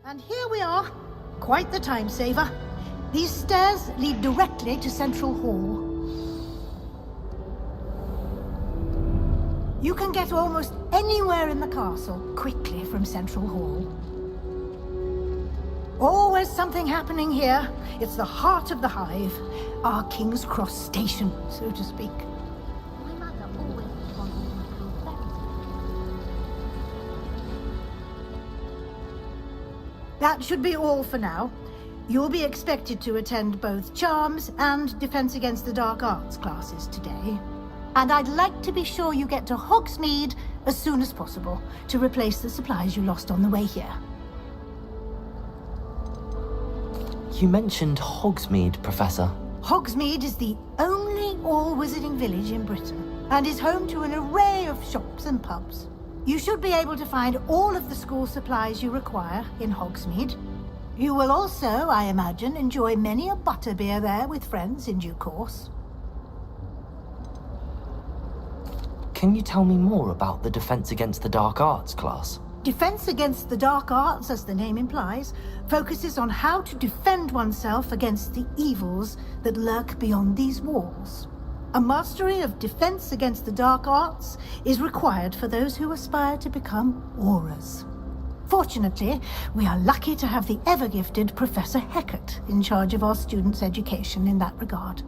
And here we are. Quite the time saver. These stairs lead directly to Central Hall. You can get almost anywhere in the castle quickly from Central Hall. Always something happening here. It's the heart of the hive. Our King's Cross station, so to speak. That should be all for now. You'll be expected to attend both Charms and Defense Against the Dark Arts classes today. And I'd like to be sure you get to Hogsmeade as soon as possible to replace the supplies you lost on the way here. You mentioned Hogsmeade, Professor. Hogsmeade is the only all-wizarding village in Britain and is home to an array of shops and pubs. You should be able to find all of the school supplies you require in Hogsmeade. You will also, I imagine, enjoy many a butterbeer there with friends in due course. Can you tell me more about the Defense Against the Dark Arts class? Defense Against the Dark Arts, as the name implies, focuses on how to defend oneself against the evils that lurk beyond these walls. A mastery of Defense Against the Dark Arts is required for those who aspire to become Aurors. Fortunately, we are lucky to have the ever-gifted Professor 𝐒𝐿𝐄𝐑𝐒 in charge of our students' education in that regard.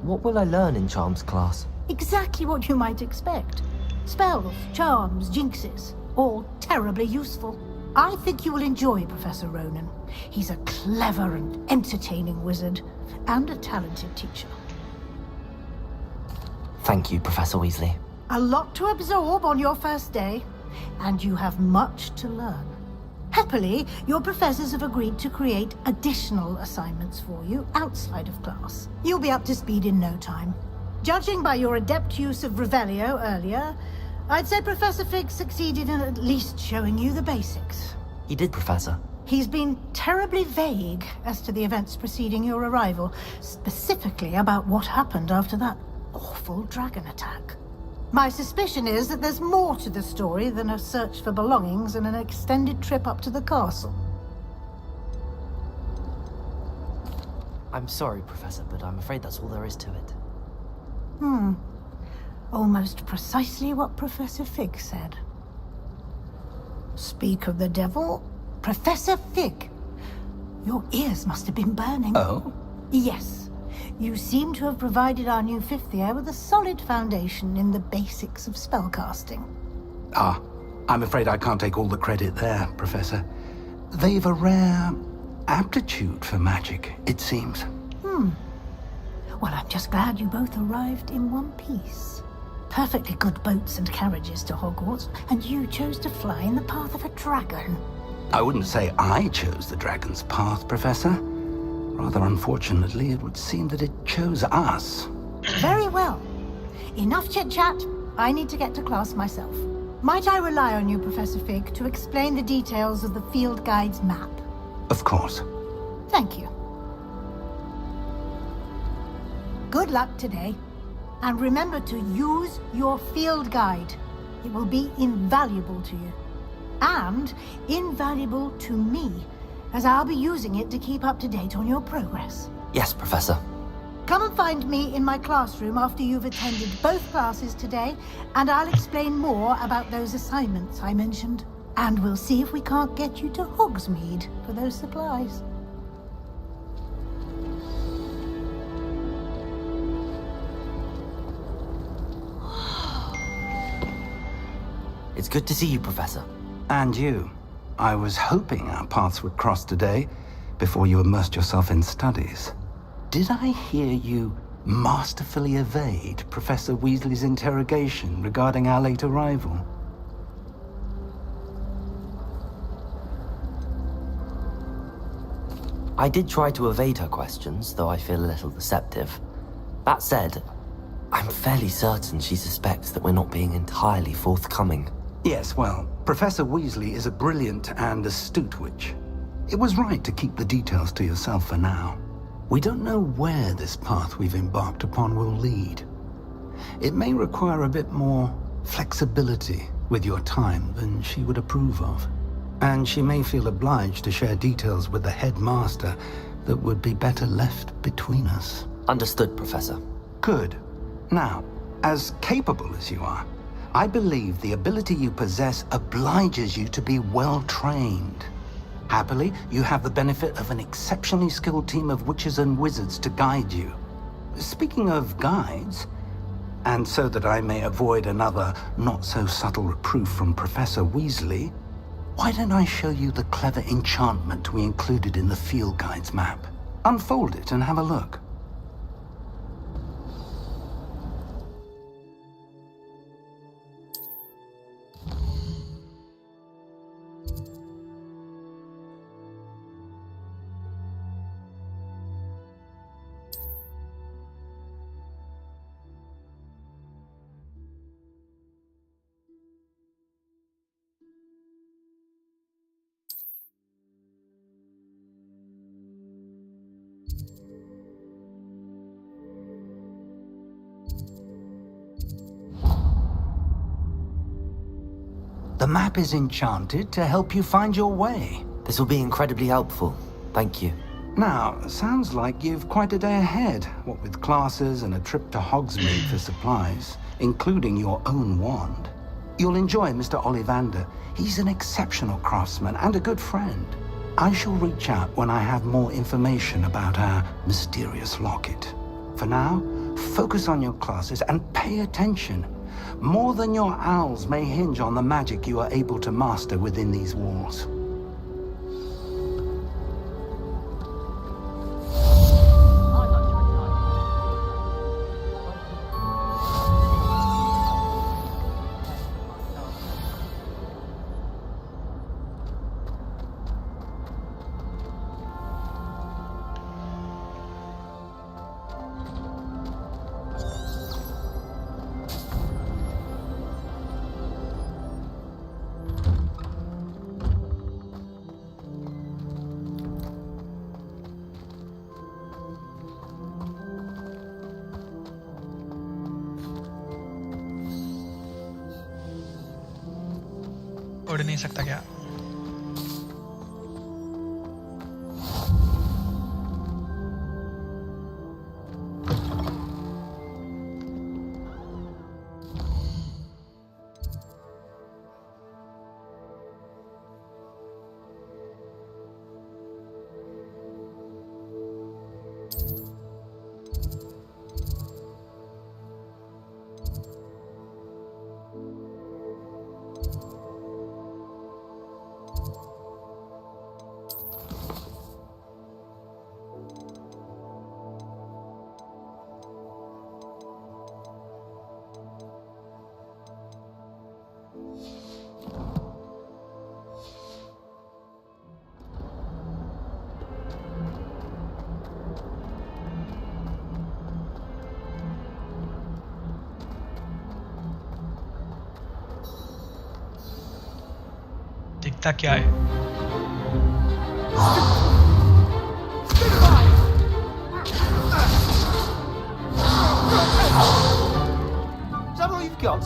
What will I learn in Charms class? Exactly what you might expect. Spells, charms, jinxes, all terribly useful. I think you will enjoy Professor Ronan. He's a clever and entertaining wizard, and a talented teacher. Thank you, Professor Weasley. A lot to absorb on your first day, and you have much to learn. Happily, your professors have agreed to create additional assignments for you outside of class. You'll be up to speed in no time. Judging by your adept use of Revelio earlier, I'd say Professor Fig succeeded in at least showing you the basics. He did, Professor. He's been terribly vague as to the events preceding your arrival, specifically about what happened after that awful dragon attack. My suspicion is that there's more to the story than a search for belongings and an extended trip up to the castle. I'm sorry, Professor, but I'm afraid that's all there is to it. Almost precisely what Professor Fig said. Speak of the devil, Professor Fig. Your ears must have been burning. Oh? Yes. You seem to have provided our new fifth year with a solid foundation in the basics of spellcasting. Ah, I'm afraid I can't take all the credit there, Professor. They've a rare aptitude for magic, it seems. Well, I'm just glad you both arrived in one piece. Perfectly good boats and carriages to Hogwarts, and you chose to fly in the path of a dragon. I wouldn't say I chose the dragon's path, Professor. Rather unfortunately, it would seem that it chose us. Very well. Enough chit-chat. I need to get to class myself. Might I rely on you, Professor Fig, to explain the details of the field guide's map? Of course. Thank you. Good luck today. And remember to use your field guide. It will be invaluable to you. And invaluable to me, as I'll be using it to keep up to date on your progress. Yes, Professor. Come and find me in my classroom after you've attended both classes today, and I'll explain more about those assignments I mentioned. And we'll see if we can't get you to Hogsmeade for those supplies. It's good to see you, Professor. And you. I was hoping our paths would cross today, before you immersed yourself in studies. Did I hear you masterfully evade Professor Weasley's interrogation regarding our late arrival? I did try to evade her questions, though I feel a little deceptive. That said, I'm fairly certain she suspects that we're not being entirely forthcoming. Yes, well, Professor Weasley is a brilliant and astute witch. It was right to keep the details to yourself for now. We don't know where this path we've embarked upon will lead. It may require a bit more flexibility with your time than she would approve of. And she may feel obliged to share details with the headmaster that would be better left between us. Understood, Professor. Good. Now, as capable as you are, I believe the ability you possess obliges you to be well trained. Happily, you have the benefit of an exceptionally skilled team of witches and wizards to guide you. Speaking of guides, and so that I may avoid another not-so-subtle reproof from Professor Weasley, why don't I show you the clever enchantment we included in the field guide's map? Unfold it and have a look. The map is enchanted to help you find your way. This will be incredibly helpful. Thank you. Now, sounds like you've quite a day ahead, what with classes and a trip to Hogsmeade for supplies, including your own wand. You'll enjoy Mr. Ollivander. He's an exceptional craftsman and a good friend. I shall reach out when I have more information about our mysterious locket. For now, focus on your classes and pay attention. More than your owls may hinge on the magic you are able to master within these walls. उड़ नहीं सकता क्या? दिखता क्या है? Is that all you've got?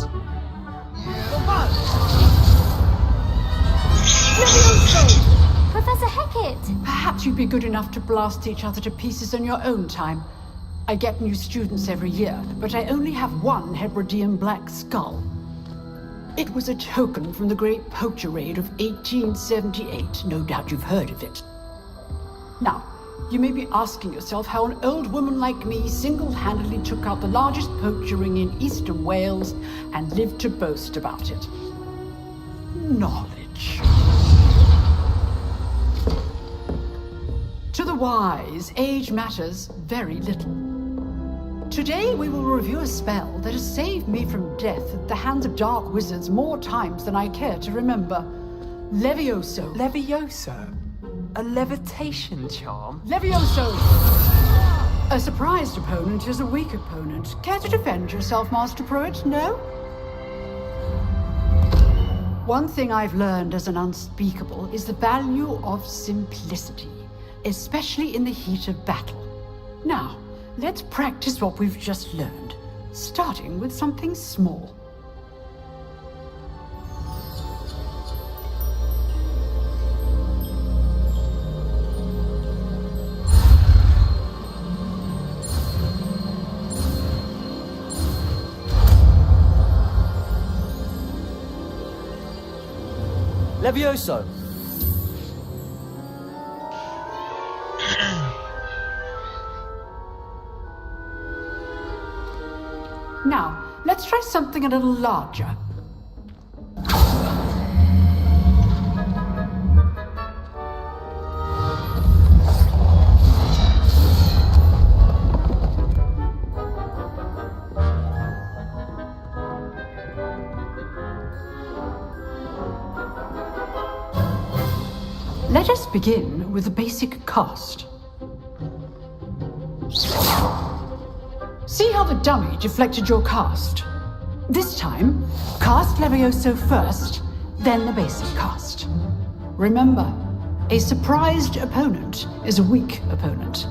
Professor Hecat! Perhaps you'd be good enough to blast each other to pieces on your own time. I get new students every year, but I only have one Hebridean black skull. It was a token from the Great Poacher Raid of 1878. No doubt you've heard of it. Now, you may be asking yourself how an old woman like me single-handedly took out the largest poacher ring in eastern Wales and lived to boast about it. Knowledge. To the wise, age matters very little. Today we will review a spell that has saved me from death at the hands of dark wizards more times than I care to remember. Levioso. Levioso? A levitation charm? Levioso! A surprised opponent is a weak opponent. Care to defend yourself, Master Pruitt? No? One thing I've learned as an unspeakable is the value of simplicity, especially in the heat of battle. Now, let's practice what we've just learned. starting with something small. Levioso! Now, let's try something a little larger. Let us begin with the basic cast. See how the dummy deflected your cast? This time, cast Levioso first, then the basic cast. Remember, a surprised opponent is a weak opponent,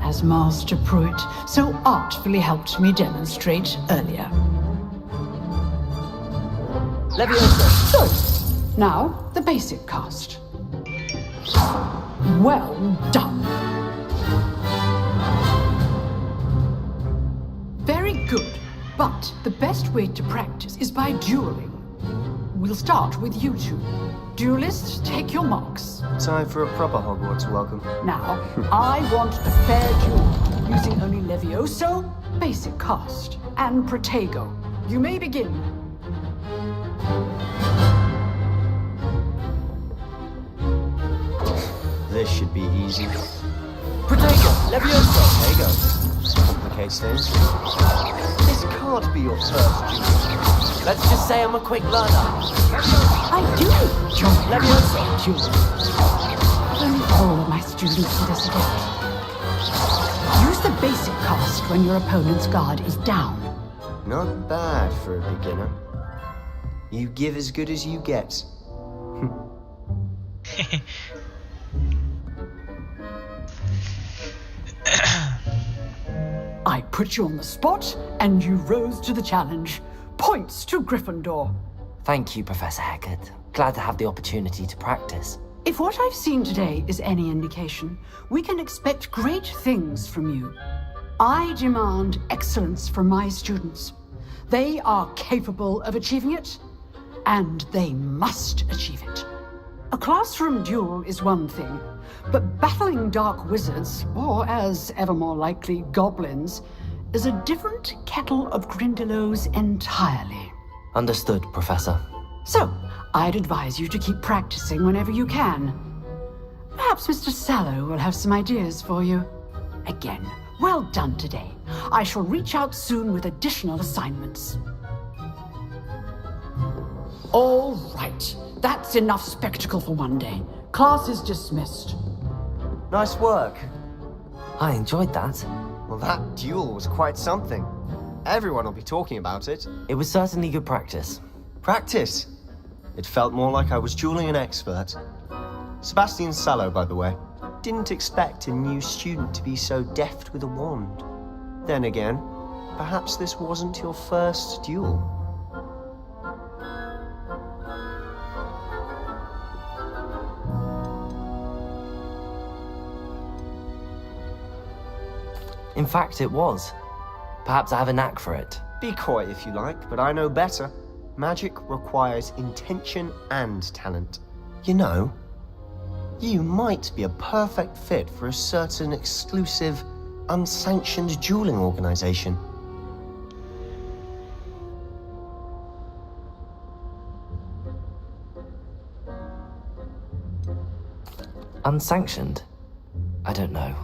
as Master Pruitt so artfully helped me demonstrate earlier. Levioso! So, now the basic cast. Well done. Very good, but the best way to practice is by dueling. We'll start with you two. Duelists, take your marks. Time for a proper Hogwarts welcome. Now, I want a fair duel, using only Levioso, basic cast, and Protego. You may begin. This should be easy. Protego! Levioso! Protego. Complicates things. This can't be your first duel. Let's just say I'm a quick learner. I do enjoy Levioso! duels. Only all of my students do this again. Use the basic cast when your opponent's guard is down. Not bad for a beginner. You give as good as you get. I put you on the spot, and you rose to the challenge. Points to Gryffindor. Thank you, Professor Hecat. Glad to have the opportunity to practice. If what I've seen today is any indication, we can expect great things from you. I demand excellence from my students. They are capable of achieving it, and they must achieve it. A classroom duel is one thing, but battling dark wizards, or as ever more likely, goblins, is a different kettle of Grindylows entirely. Understood, Professor. So, I'd advise you to keep practicing whenever you can. Perhaps Mr. Sallow will have some ideas for you. Again, well done today. I shall reach out soon with additional assignments. All right. That's enough spectacle for one day. Class is dismissed. Nice work. I enjoyed that. Well, that duel was quite something. Everyone will be talking about it. It was certainly good practice. Practice? It felt more like I was dueling an expert. Sebastian Sallow, by the way. Didn't expect a new student to be so deft with a wand. Then again, perhaps this wasn't your first duel. In fact, it was. Perhaps I have a knack for it. Be coy if you like, but I know better. Magic requires intention and talent. You know, you might be a perfect fit for a certain exclusive, unsanctioned dueling organization. Unsanctioned? I don't know.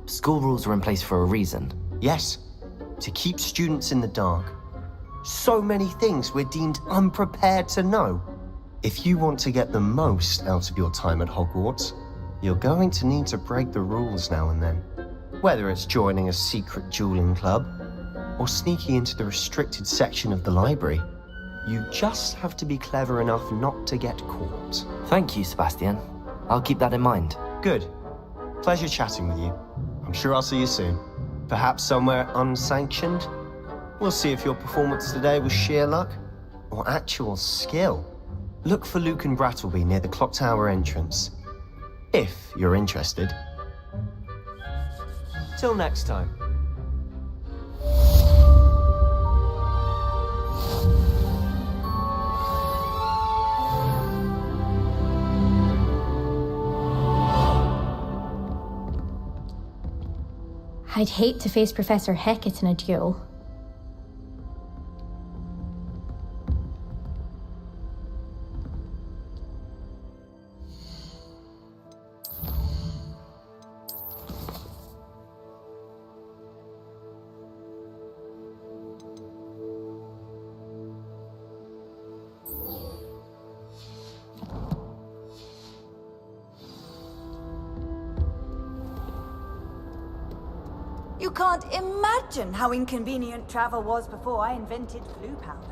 School rules are in place for a reason. Yes, to keep students in the dark. So many things we're deemed unprepared to know. If you want to get the most out of your time at Hogwarts, you're going to need to break the rules now and then. Whether it's joining a secret dueling club, or sneaking into the restricted section of the library, you just have to be clever enough not to get caught. Thank you, Sebastian. I'll keep that in mind. Good. Pleasure chatting with you. I'm sure I'll see you soon. Perhaps somewhere unsanctioned? We'll see if your performance today was sheer luck or actual skill. Look for Luke and Brattleby near the clock tower entrance, if you're interested. Till next time. I'd hate to face Professor 𝐒𝐂𝐑𝐒 in a duel. You can't imagine how inconvenient travel was before I invented glue powder.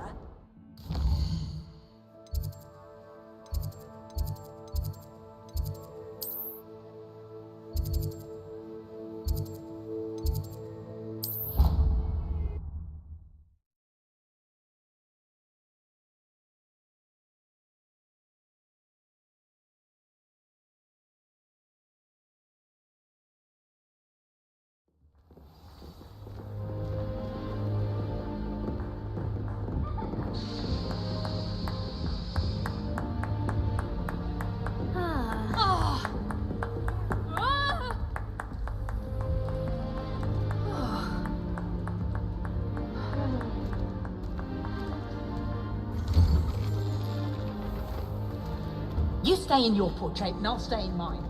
You stay in your portrait and I'll stay in mine.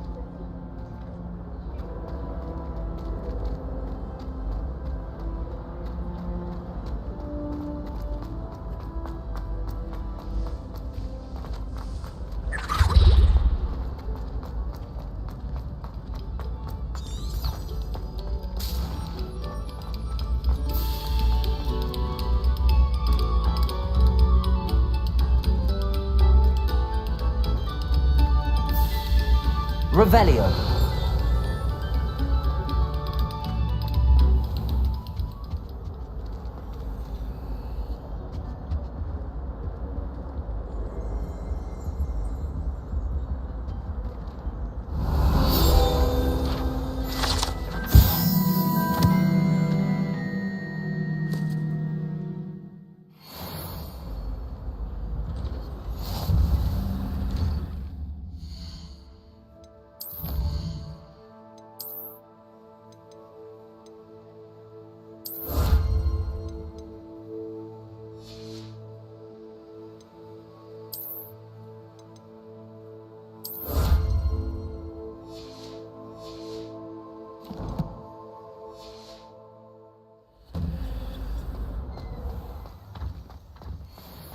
Revelio.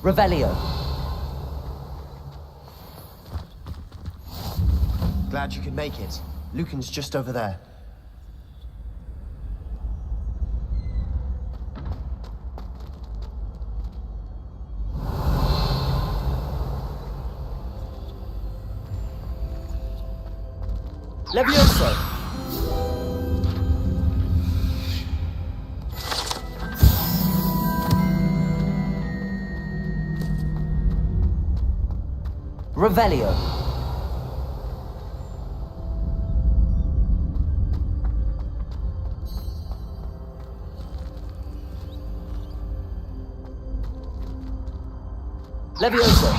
Revelio. Glad you could make it. Lucan's just over there. Levioso. Revelio. Levioso.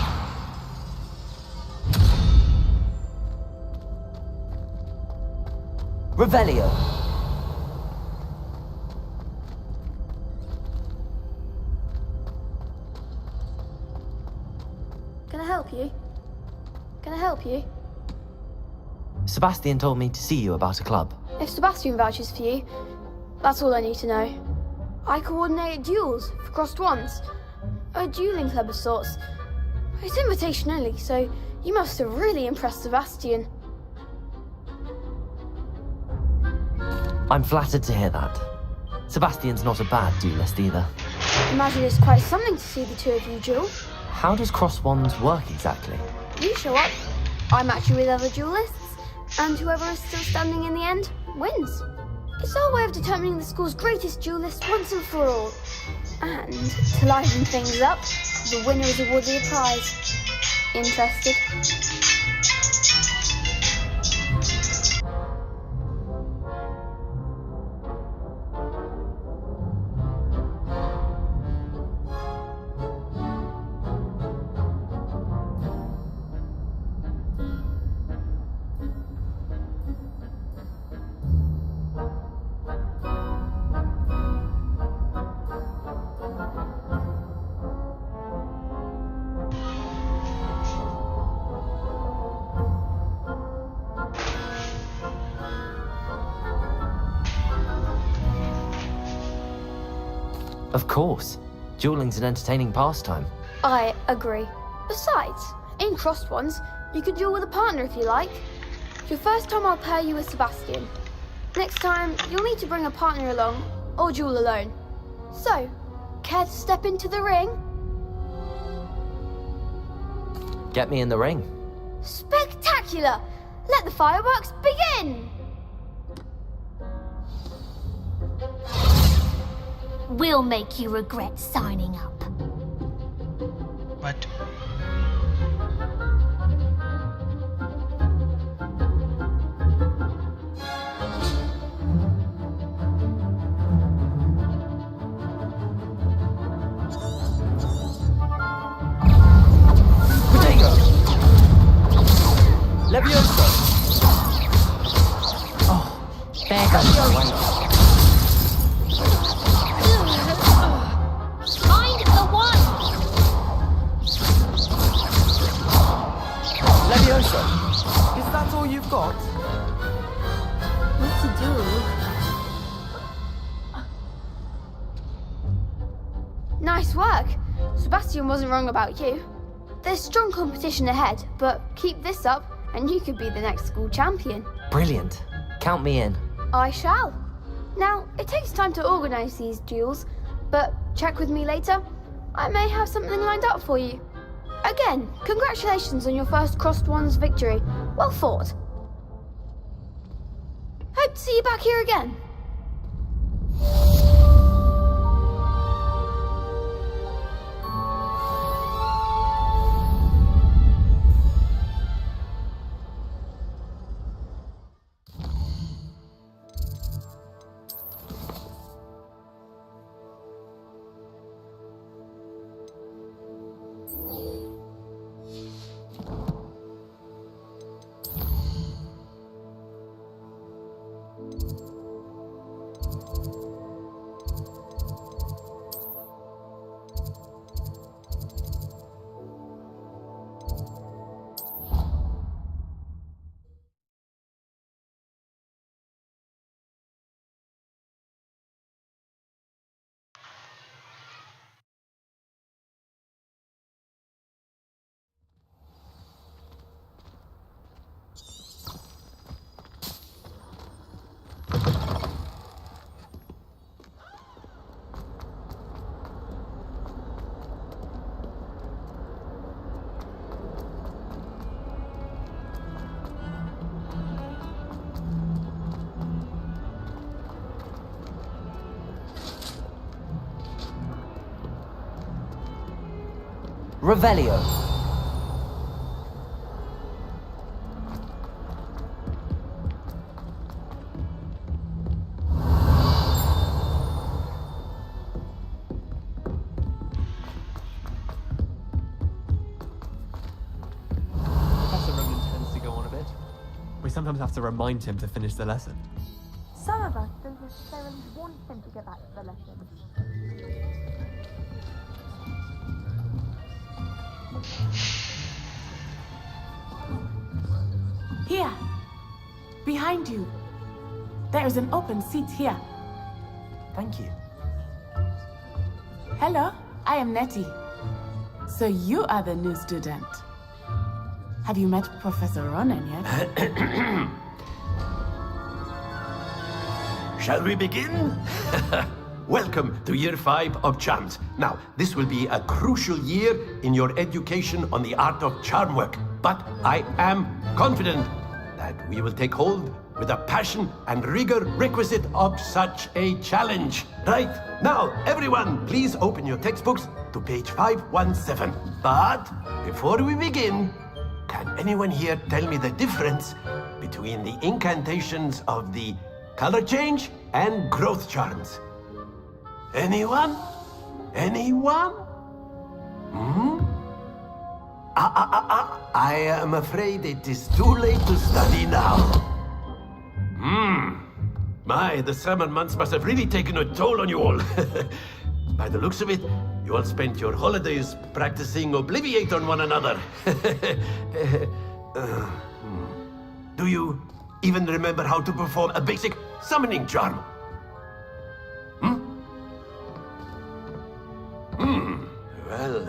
Revelio. Can I help you? Can I help you? Sebastian told me to see you about a club. If Sebastian vouches for you, that's all I need to know. I coordinate duels for crossed ones. A dueling club of sorts. It's invitation only, so you must have really impressed Sebastian. I'm flattered to hear that. Sebastian's not a bad duelist either. Imagine it's quite something to see the two of you duel. How does cross wands work exactly? You show up, I match you with other duelists, and whoever is still standing in the end wins. It's our way of determining the school's greatest duelist once and for all. And to liven things up, the winner is awarded a prize. Interested? Of course. Dueling's an entertaining pastime. I agree. Besides, in crossed ones, you could duel with a partner if you like. Your first time I'll pair you with Sebastian. Next time, you'll need to bring a partner along, or duel alone. So, care to step into the ring? Get me in the ring. Spectacular! Let the fireworks begin! We'll make you regret signing up. What? Potato! Levioso! Oh, there goes the way. Find the one! Levioso! Is that all you've got? What to do? Nice work. Sebastian wasn't wrong about you. There's strong competition ahead, but keep this up and you could be the next school champion. Brilliant. Count me in. I shall. Now, it takes time to organise these duels, but check with me later. I may have something lined up for you. Again, congratulations on your first Crossed Ones victory. Well fought. Hope to see you back here again. Revelio. Professor Roman tends to go on a bit. We sometimes have to remind him to finish the lesson. Some of us don't necessarily want him to get back to the lesson. Here, behind you. There is an open seat here. Thank you. Hello, I am Nettie. So you are the new student. Have you met Professor Ronan yet? Shall we begin? Welcome to Year 5 of Charms. Now, this will be a crucial year in your education on the art of charm work, but I am confident that we will take hold with the passion and rigor requisite of such a challenge. Right, now, everyone, please open your textbooks to page 517. But before we begin, can anyone here tell me the difference between the incantations of the color change and growth charms? Anyone? Anyone? I am afraid it is too late to study now. My, the summer months must have really taken a toll on you all. By the looks of it, you all spent your holidays practicing Obliviate on one another. Do you even remember how to perform a basic summoning charm? Well,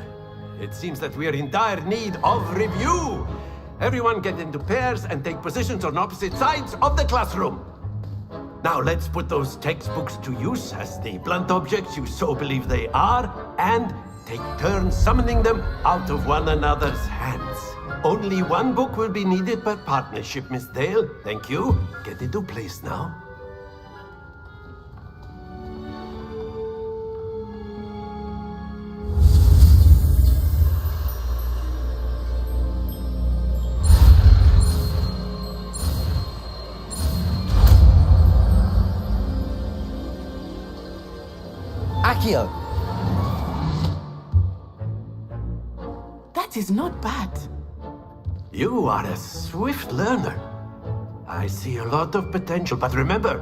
it seems that we are in dire need of review. Everyone get into pairs and take positions on opposite sides of the classroom. Now let's put those textbooks to use as the blunt objects you so believe they are, and take turns summoning them out of one another's hands. Only one book will be needed per partnership, Miss Dale. Thank you. Get into place now. 𝐒𝐿𝐄𝐂𝐒. That is not bad. You are a swift learner. I see a lot of potential, but remember,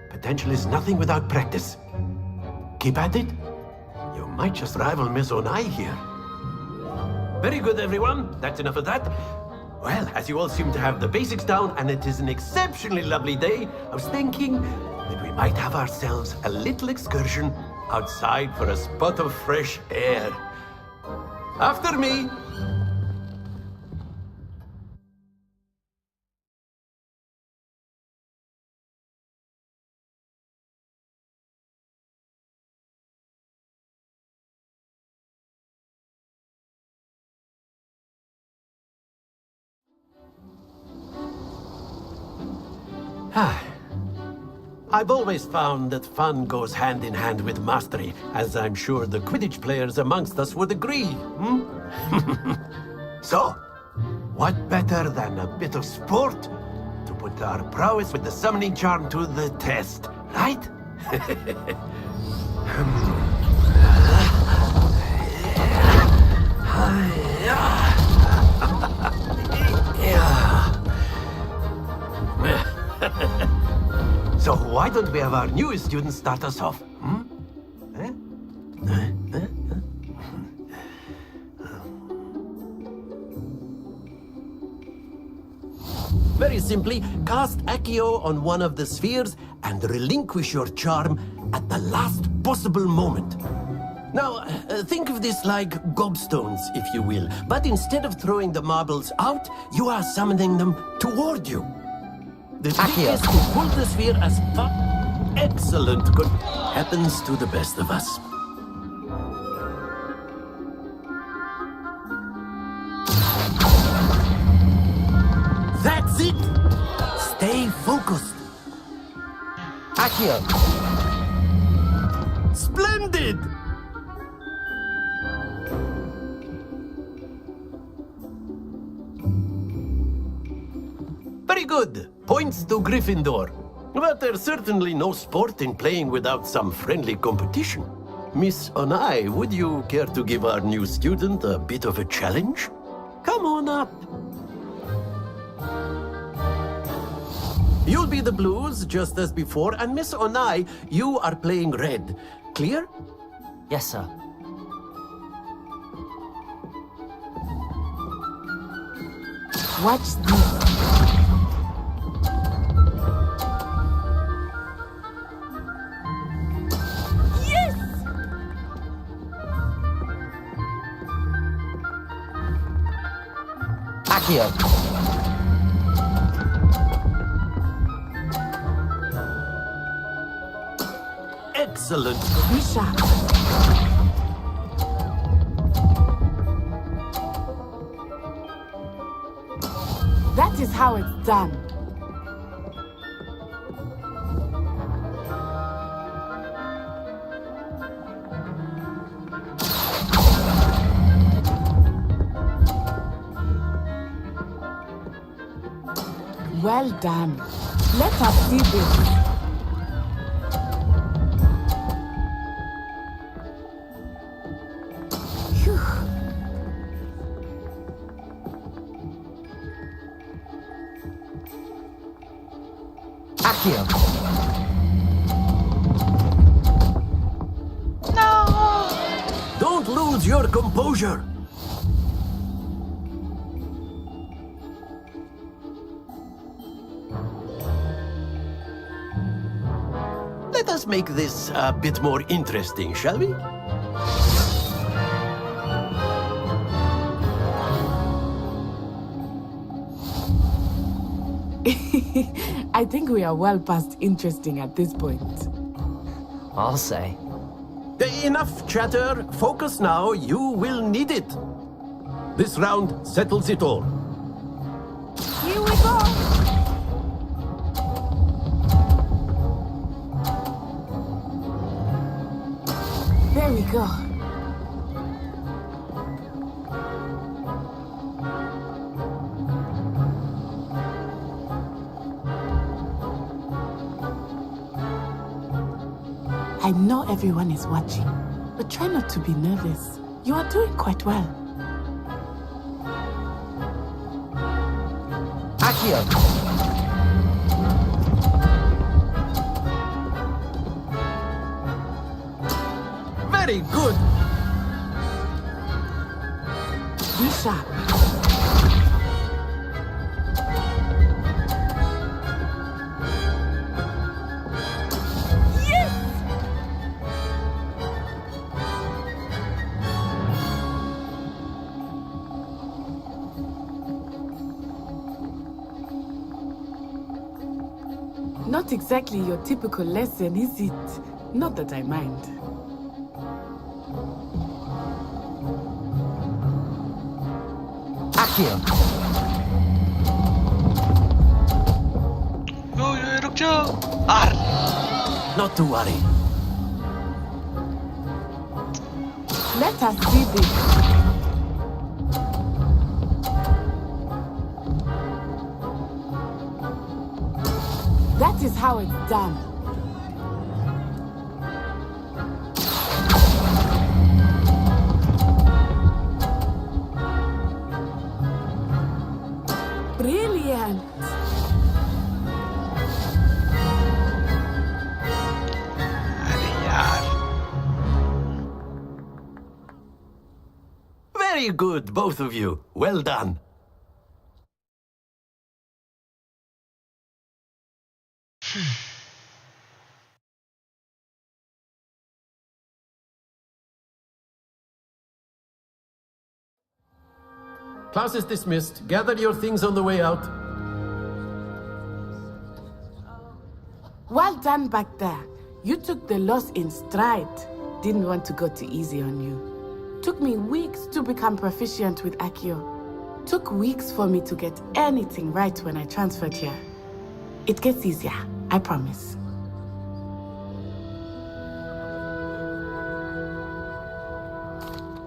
potential is nothing without practice. Keep at it. You might just rival Miss Onai here. Very good, everyone. That's enough of that. Well, as you all seem to have the basics down, and it is an exceptionally lovely day, I was thinking that we might have ourselves a little excursion outside for a spot of fresh air. After me. I've always found that fun goes hand in hand with mastery, as I'm sure the Quidditch players amongst us would agree. So, what better than a bit of sport to put our prowess with the summoning charm to the test, right? So why don't we have our newest student start us off? Very simply, cast 𝐒𝐿𝐄𝐂𝐒 on one of the spheres and relinquish your charm at the last possible moment. Now, think of this like gobstones, if you will, but instead of throwing the marbles out, you are summoning them toward you. The trick is to pull the sphere as far... Excellent. Good. Happens to the best of us. That's it! Stay focused. 𝐒𝐿𝐄𝐂𝐒. Splendid! Very good. Points to Gryffindor. But there's certainly no sport in playing without some friendly competition. Miss Onai, would you care to give our new student a bit of a challenge? Come on up. You'll be the blues, just as before, and Miss Onai, you are playing red. Clear? Yes, sir. Watch this. 𝐒𝐿𝐄𝐂𝐒. Excellent. Be sharp. That is how it's done. Well done. Let us see this. Phew. Akio! No! Don't lose your composure. Let us make this a bit more interesting, shall we? I think we are well past interesting at this point. I'll say. Enough chatter. Focus now. You will need it. This round settles it all. Here we go. There we go. I know everyone is watching, but try not to be nervous. You are doing quite well. Akio! Very good. Be sharp. Not exactly your typical lesson, is it? Not that I mind. Akio! Not to worry. Let us see this. That is how it's done. Brilliant. Very good, both of you. Well done. Class is dismissed. Gather your things on the way out. Well done back there. You took the loss in stride. Didn't want to go too easy on you. Took me weeks to become proficient with Akio. Took weeks for me to get anything right when I transferred here. It gets easier, I promise.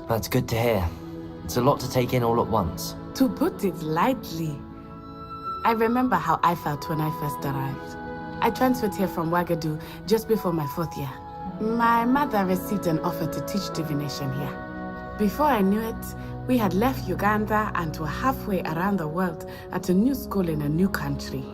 That's good to hear. It's a lot to take in all at once. To put it lightly, I remember how I felt when I first arrived. I transferred here from Ouagadougou just before my 4th year. My mother received an offer to teach divination here. Before I knew it, we had left Uganda and were halfway around the world at a new school in a new country.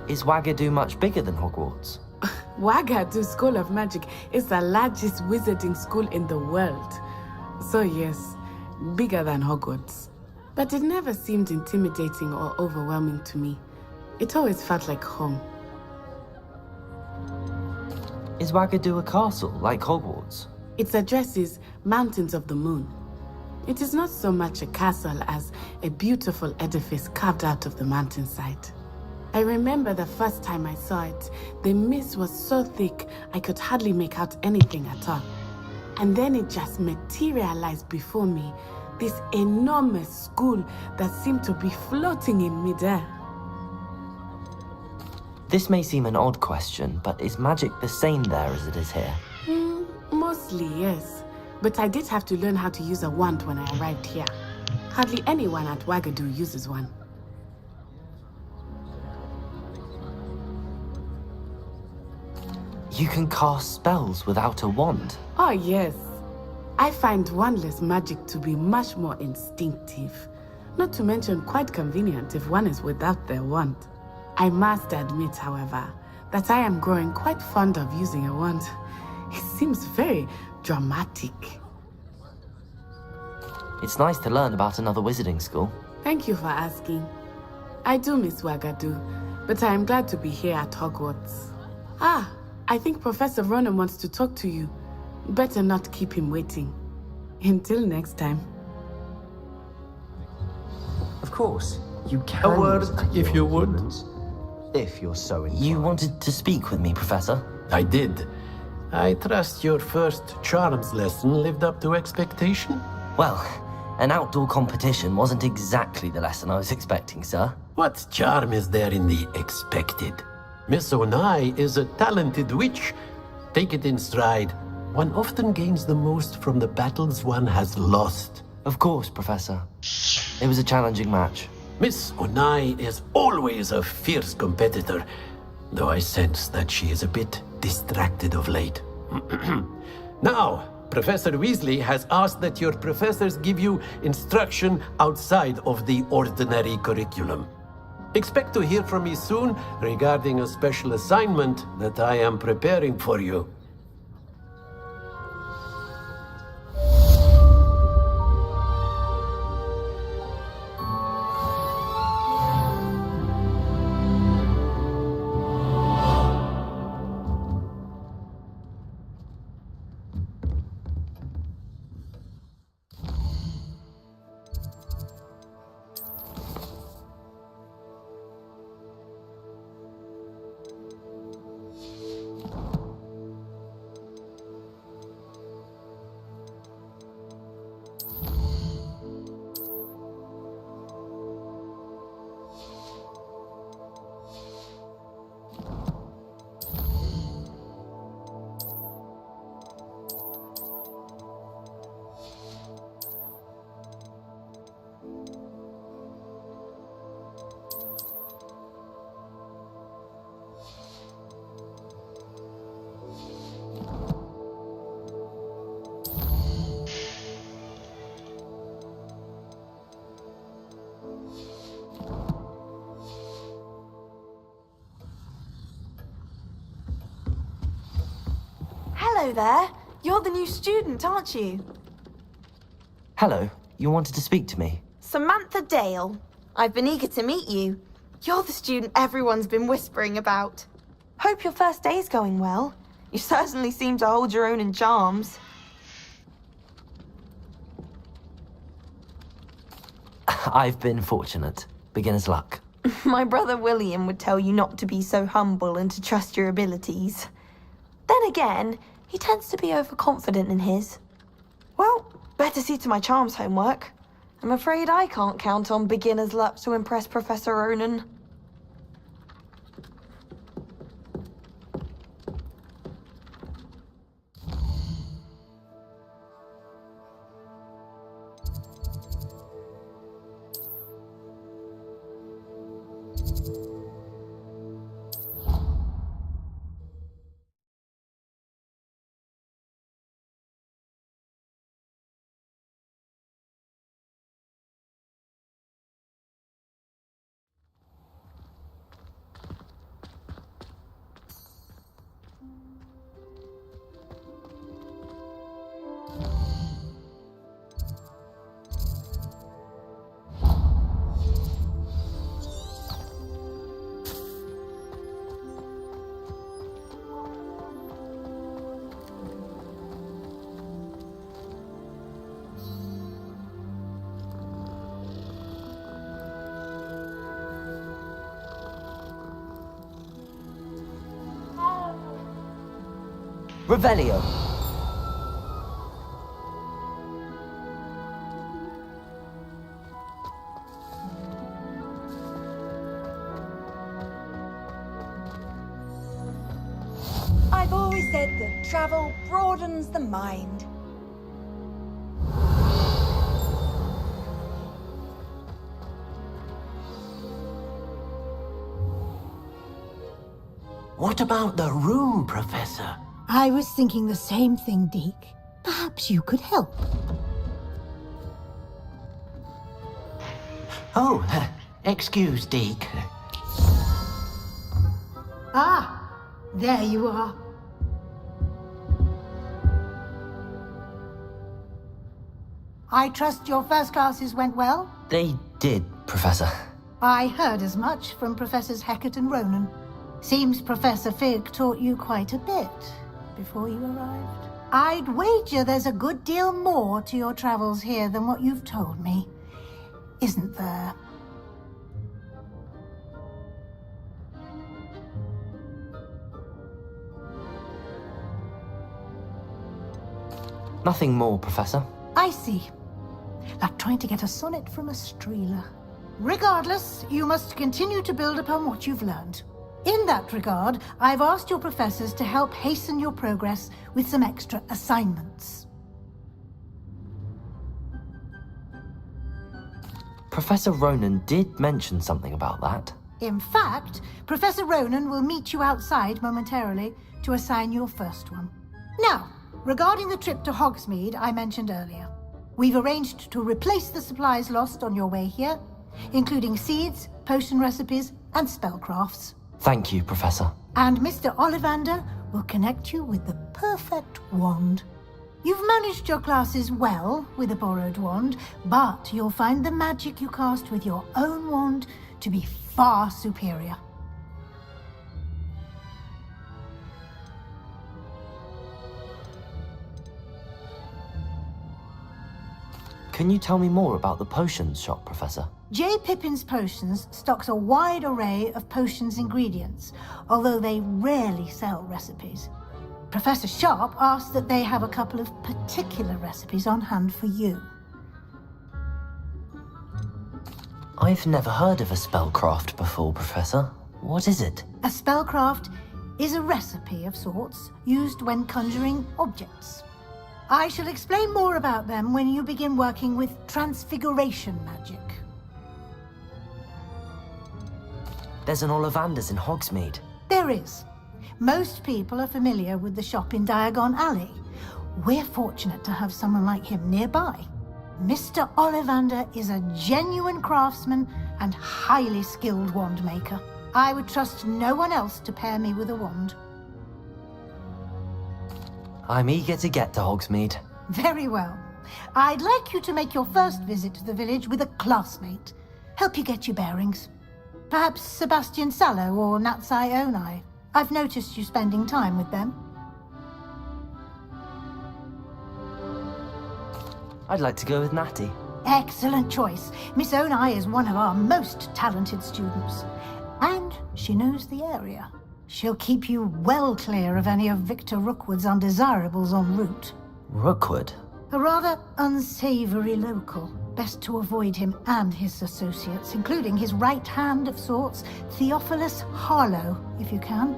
Is Ouagadougou much bigger than Hogwarts? Ouagadougou School of Magic is the largest wizarding school in the world. So yes, bigger than Hogwarts. But it never seemed intimidating or overwhelming to me. It always felt like home. Is Ouagadougou a castle, like Hogwarts? Its address is Mountains of the Moon. It is not so much a castle as a beautiful edifice carved out of the mountainside. I remember the first time I saw it. The mist was so thick, I could hardly make out anything at all. And then it just materialized before me. This enormous school that seemed to be floating in midair. This may seem an odd question, but is magic the same there as it is here? Mostly, yes. But I did have to learn how to use a wand when I arrived here. Hardly anyone at Wagadu uses one. You can cast spells without a wand? Oh, yes. I find wandless magic to be much more instinctive. Not to mention quite convenient if one is without their wand. I must admit, however, that I am growing quite fond of using a wand. It seems very dramatic. It's nice to learn about another wizarding school. Thank you for asking. I do miss Wagadu, but I am glad to be here at Hogwarts. I think Professor Ronan wants to talk to you. Better not keep him waiting. Until next time. Of course, you can. A word, if you would. If you're so inclined. You wanted to speak with me, Professor? I did. I trust your first charms lesson lived up to expectation? Well, an outdoor competition wasn't exactly the lesson I was expecting, sir. What charm is there in the expected? Miss Onai is a talented witch. Take it in stride. One often gains the most from the battles one has lost. Of course, Professor. It was a challenging match. Miss Onai is always a fierce competitor, though I sense that she is a bit distracted of late. Now, Professor Weasley has asked that your professors give you instruction outside of the ordinary curriculum. Expect to hear from me soon regarding a special assignment that I am preparing for you. Hello there. You're the new student, aren't you? Hello, you wanted to speak to me? Samantha Dale. I've been eager to meet you. You're the student everyone's been whispering about. Hope your first day's going well. You certainly seem to hold your own in charms. I've been fortunate. Beginner's luck. My brother William would tell you not to be so humble and to trust your abilities. Then again, he tends to be overconfident in his. Well, better see to my charms homework. I'm afraid I can't count on beginner's luck to impress Professor Ronan. Revelio. I've always said that travel broadens the mind. What about the room, Professor? I was thinking the same thing, 𝐒𝐿. Perhaps you could help. Oh, excuse, 𝐒𝐿. Ah, there you are. I trust your first classes went well? They did, Professor. I heard as much from Professors 𝐒𝐿𝐾𝐑𝐑𝐒 and Ronan. Seems Professor Fig taught you quite a bit before you arrived. I'd wager there's a good deal more to your travels here than what you've told me, isn't there? Nothing more, Professor. I see. Like trying to get a sonnet from a streeler. Regardless, you must continue to build upon what you've learned. In that regard, I've asked your professors to help hasten your progress with some extra assignments. Professor Ronan did mention something about that. In fact, Professor Ronan will meet you outside momentarily to assign your first one. Now, regarding the trip to Hogsmeade I mentioned earlier, we've arranged to replace the supplies lost on your way here, including seeds, potion recipes, and spellcrafts. Thank you, Professor. And Mr. Ollivander will connect you with the perfect wand. You've managed your classes well with a borrowed wand, but you'll find the magic you cast with your own wand to be far superior. Can you tell me more about the potions shop, Professor? J. Pippin's Potions stocks a wide array of potions ingredients, although they rarely sell recipes. Professor Sharp asked that they have a couple of particular recipes on hand for you. I've never heard of a spellcraft before, Professor. What is it? A spellcraft is a recipe of sorts used when conjuring objects. I shall explain more about them when you begin working with transfiguration magic. There's an Ollivander's in Hogsmeade. There is. Most people are familiar with the shop in Diagon Alley. We're fortunate to have someone like him nearby. Mr. Ollivander is a genuine craftsman and highly skilled wand maker. I would trust no one else to pair me with a wand. I'm eager to get to Hogsmeade. Very well. I'd like you to make your first visit to the village with a classmate. Help you get your bearings. Perhaps Sebastian Sallow or Natsai Onai. I've noticed you spending time with them. I'd like to go with Natty. Excellent choice. Miss Onai is one of our most talented students. And she knows the area. She'll keep you well clear of any of Victor Rookwood's undesirables en route. Rookwood? A rather unsavory local. Best to avoid him and his associates, including his right hand of sorts, Theophilus Harlow, if you can.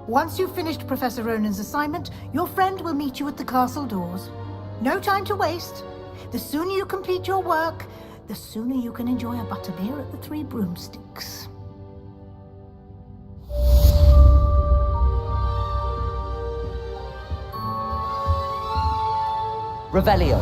Once you've finished Professor Ronan's assignment, your friend will meet you at the castle doors. No time to waste. The sooner you complete your work, the sooner you can enjoy a butterbeer at the Three Broomsticks. Revelio.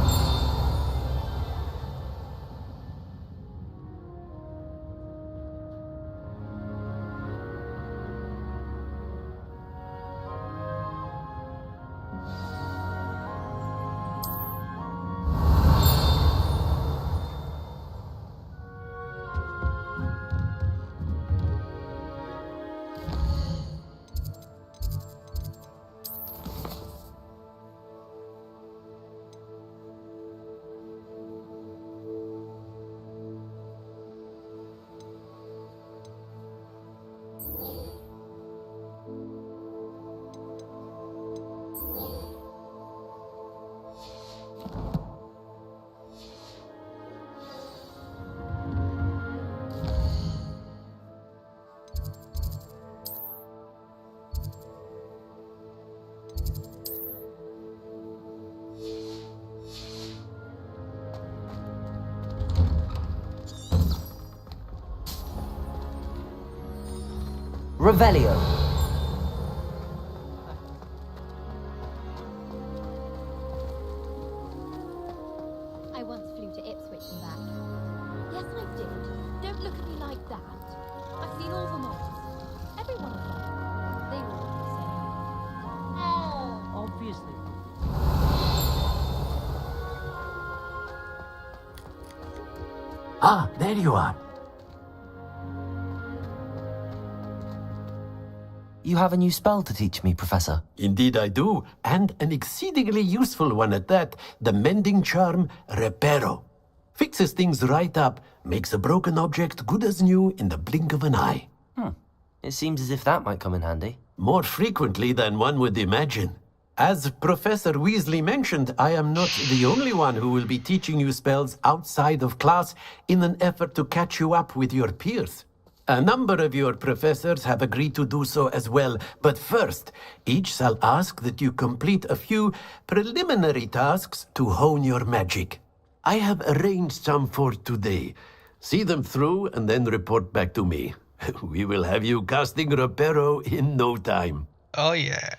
Revelio. I once flew to Ipswich and back. Yes, I did. Don't look at me like that. I've seen all the models. Every one of them. They all look the same. Obviously. Ah, there you are. You have a new spell to teach me, Professor. Indeed I do, and an exceedingly useful one at that. The mending charm, Reparo. Fixes things right up, makes a broken object good as new in the blink of an eye. It seems as if that might come in handy. More frequently than one would imagine. As Professor Weasley mentioned, I am not the only one who will be teaching you spells outside of class in an effort to catch you up with your peers. A number of your professors have agreed to do so as well, but first, each shall ask that you complete a few preliminary tasks to hone your magic. I have arranged some for today. See them through and then report back to me. We will have you casting Reparo in no time. Oh yeah.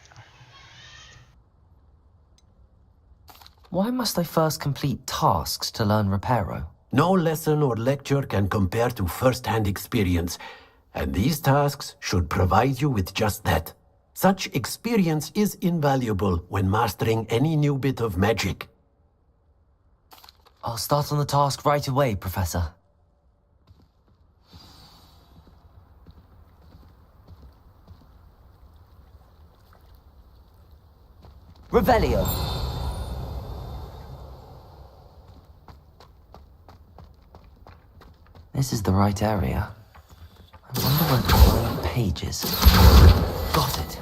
Why must I first complete tasks to learn Reparo? No lesson or lecture can compare to first-hand experience, and these tasks should provide you with just that. Such experience is invaluable when mastering any new bit of magic. I'll start on the task right away, Professor. Revelio. This is the right area. I wonder where to find pages. Got it.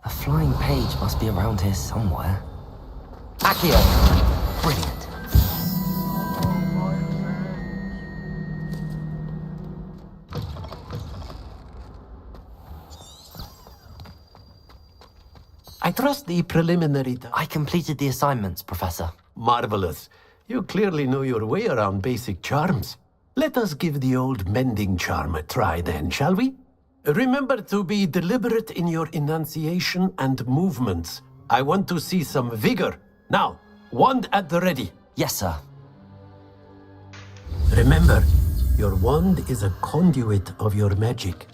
A flying page must be around here somewhere. Accio! Brilliant. I trust the preliminary... I completed the assignments, Professor. Marvelous. You clearly know your way around basic charms. Let us give the old mending charm a try then, shall we? Remember to be deliberate in your enunciation and movements. I want to see some vigor. Now, wand at the ready. Yes, sir. Remember, your wand is a conduit of your magic.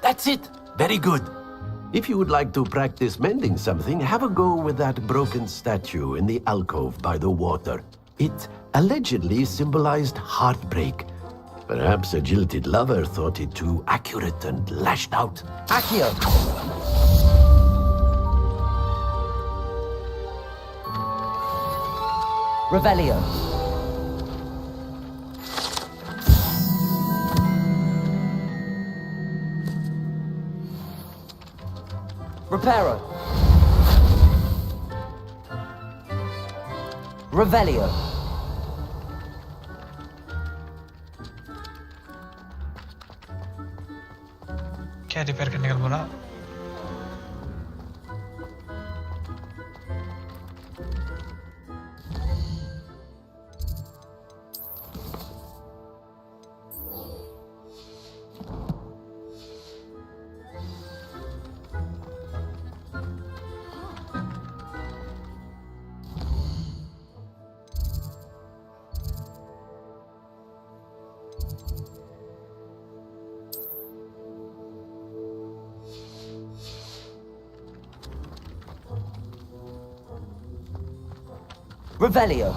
That's it! Very good. If you would like to practice mending something, have a go with that broken statue in the alcove by the water. It allegedly symbolized heartbreak. Perhaps a jilted lover thought it too accurate and lashed out. Accio! Revelio. Reparo. Revelio. क्या repair करने का बोला? Revelio.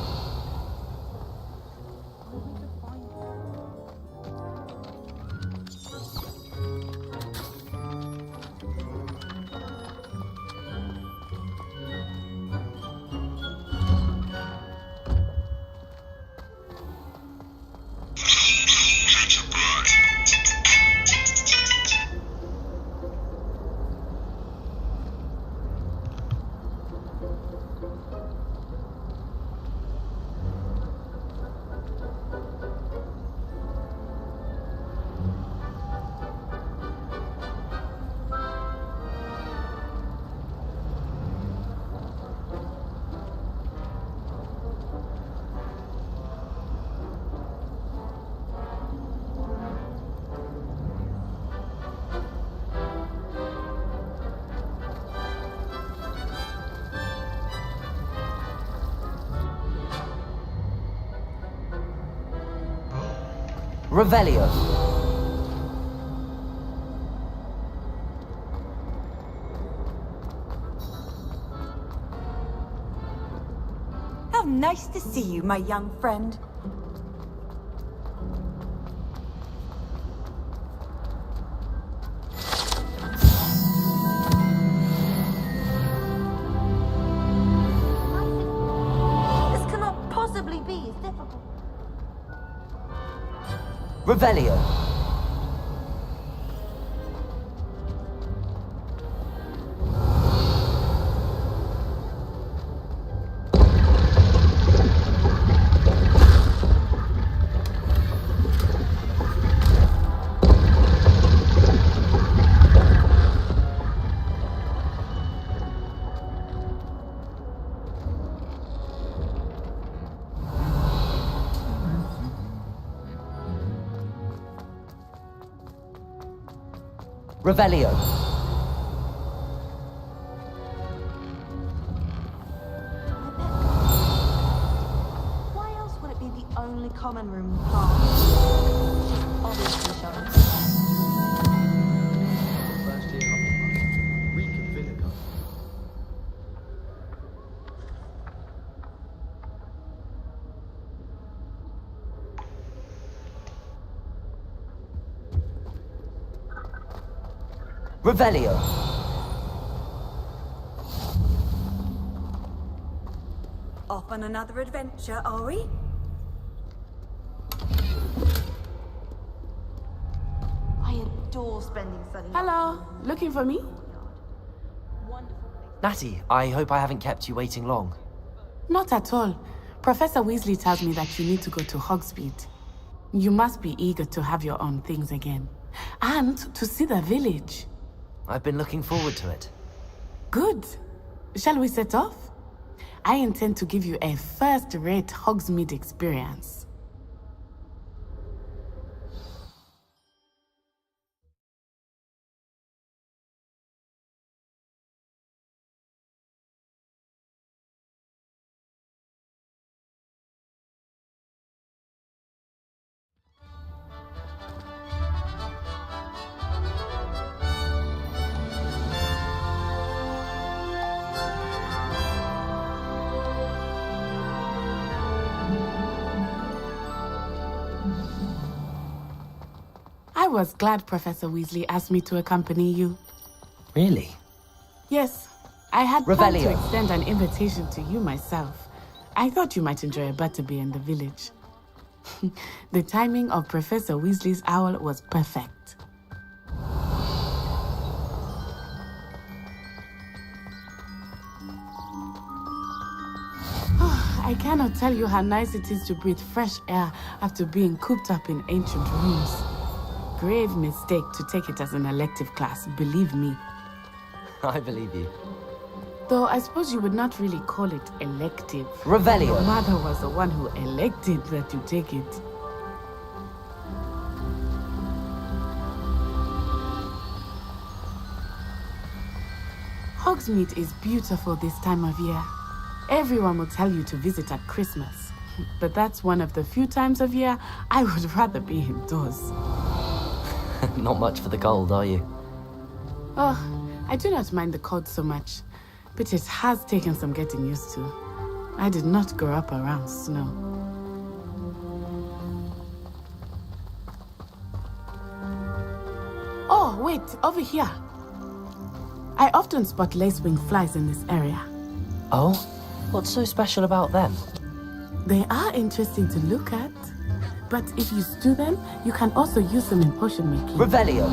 Revelio. How nice to see you, my young friend. This cannot possibly be as difficult. Revelio. Revelio. Why else would it be the only common room in the plant? Obviously, Sharon. First year Hogwarts. Reconfigure. Revelio. Off on another adventure, are we? I adore spending sunny. Hello, looking for me? Natty, I hope I haven't kept you waiting long. Not at all. Professor Weasley tells me that you need to go to Hogsmeade. You must be eager to have your own things again. And to see the village. I've been looking forward to it. Good. Shall we set off? I intend to give you a first-rate Hogsmeade experience. I was glad Professor Weasley asked me to accompany you. Really? Yes, I had planned to Revelio. extend an invitation to you myself. I thought you might enjoy a butterbeer in the village. The timing of Professor Weasley's owl was perfect. I cannot tell you how nice it is to breathe fresh air after being cooped up in ancient rooms. Grave mistake to take it as an elective class, believe me. I believe you. Though I suppose you would not really call it elective. Revelio. Your mother was the one who elected that you take it. Hogsmeade is beautiful this time of year. Everyone will tell you to visit at Christmas. But that's one of the few times of year I would rather be indoors. Not much for the cold, are you? Oh, I do not mind the cold so much, but it has taken some getting used to. I did not grow up around snow. Oh, wait, over here. I often spot lacewing flies in this area. Oh? What's so special about them? They are interesting to look at, but if you stew them, you can also use them in potion making. Revelio.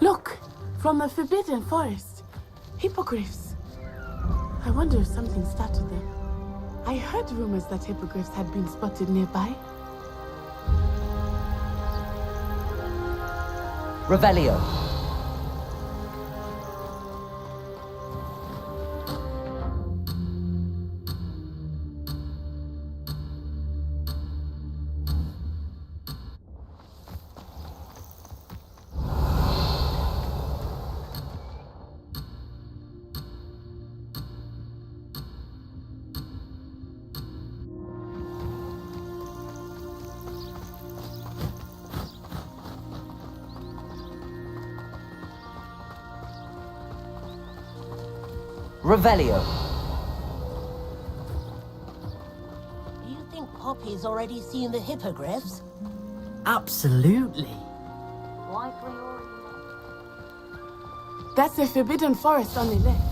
Look, from the Forbidden Forest. Hippogriffs. I wonder if something started them. I heard rumors that hippogriffs had been spotted nearby. Revelio. Revelio. Do you think Poppy's already seen the hippogriffs? Absolutely. Likely already. That's the forbidden forest on the left.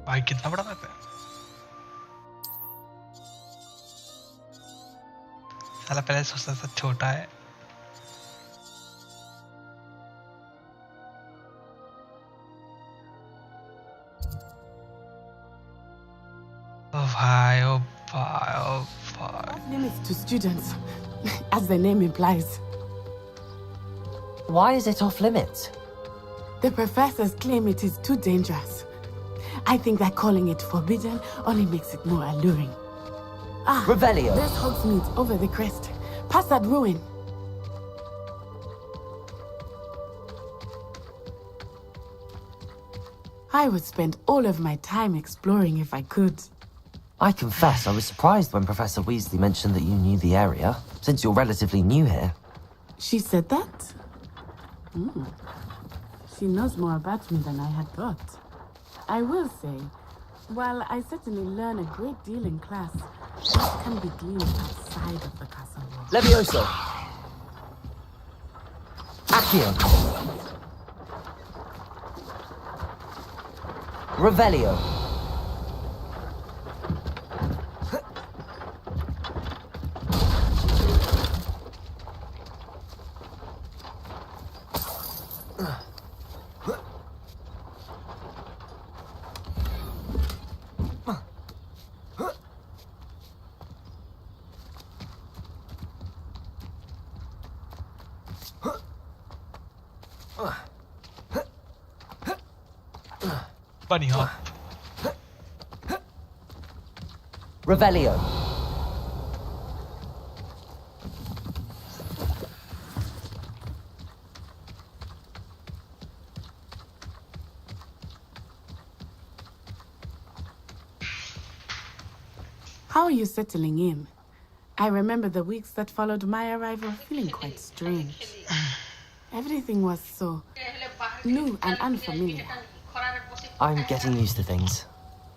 भाई कितना बड़ा map है? साला पहले सोचता था छोटा है. Oh भाई, oh भाई, oh भाई. Off limits to students, as the name implies. Why is it off limits? The professors claim it is too dangerous. I think that calling it forbidden only makes it more alluring. Ah, Revelio. There's Hogsmeade over the crest. Past that ruin. I would spend all of my time exploring if I could. I confess I was surprised when Professor Weasley mentioned that you knew the area, since you're relatively new here. She said that? She knows more about me than I had thought. I will say, while I certainly learn a great deal in class, what can be gleaned outside of the castle wall? Levioso. Accio. Revelio. Bunny hop. Revelio. How are you settling in? I remember the weeks that followed my arrival feeling quite strange. Everything was so new and unfamiliar. I'm getting used to things.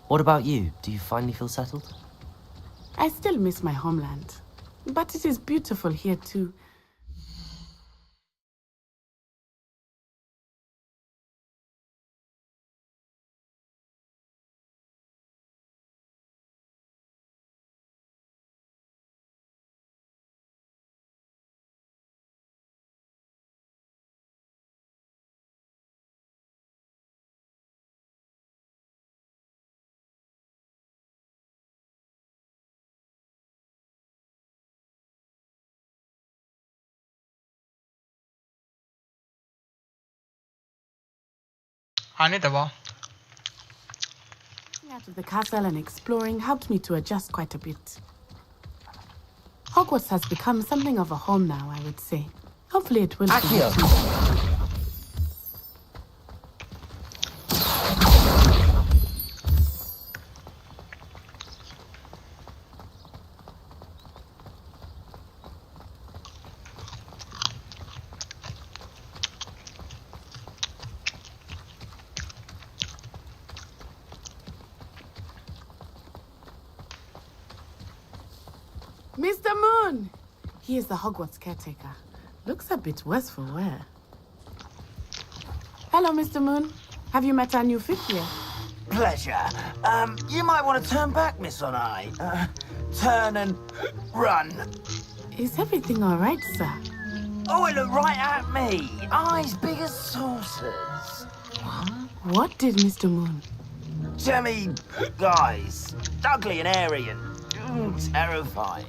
What about you? Do you finally feel settled? I still miss my homeland, but it is beautiful here too. आने दबा. Out of the castle and exploring helped me to adjust quite a bit. Hogwarts has become something of a home now, I would say. Hopefully it will be. Mr. Moon! He is the Hogwarts caretaker. Looks a bit worse for wear. Hello, Mr. Moon. Have you met our new fifth year? Pleasure. You might want to turn back, Miss Onai. Turn and run. Is everything all right, sir? Oh, it looked right at me. Eyes big as saucers. What did Mr. Moon? Jemmy guys. Ugly and airy and terrifying.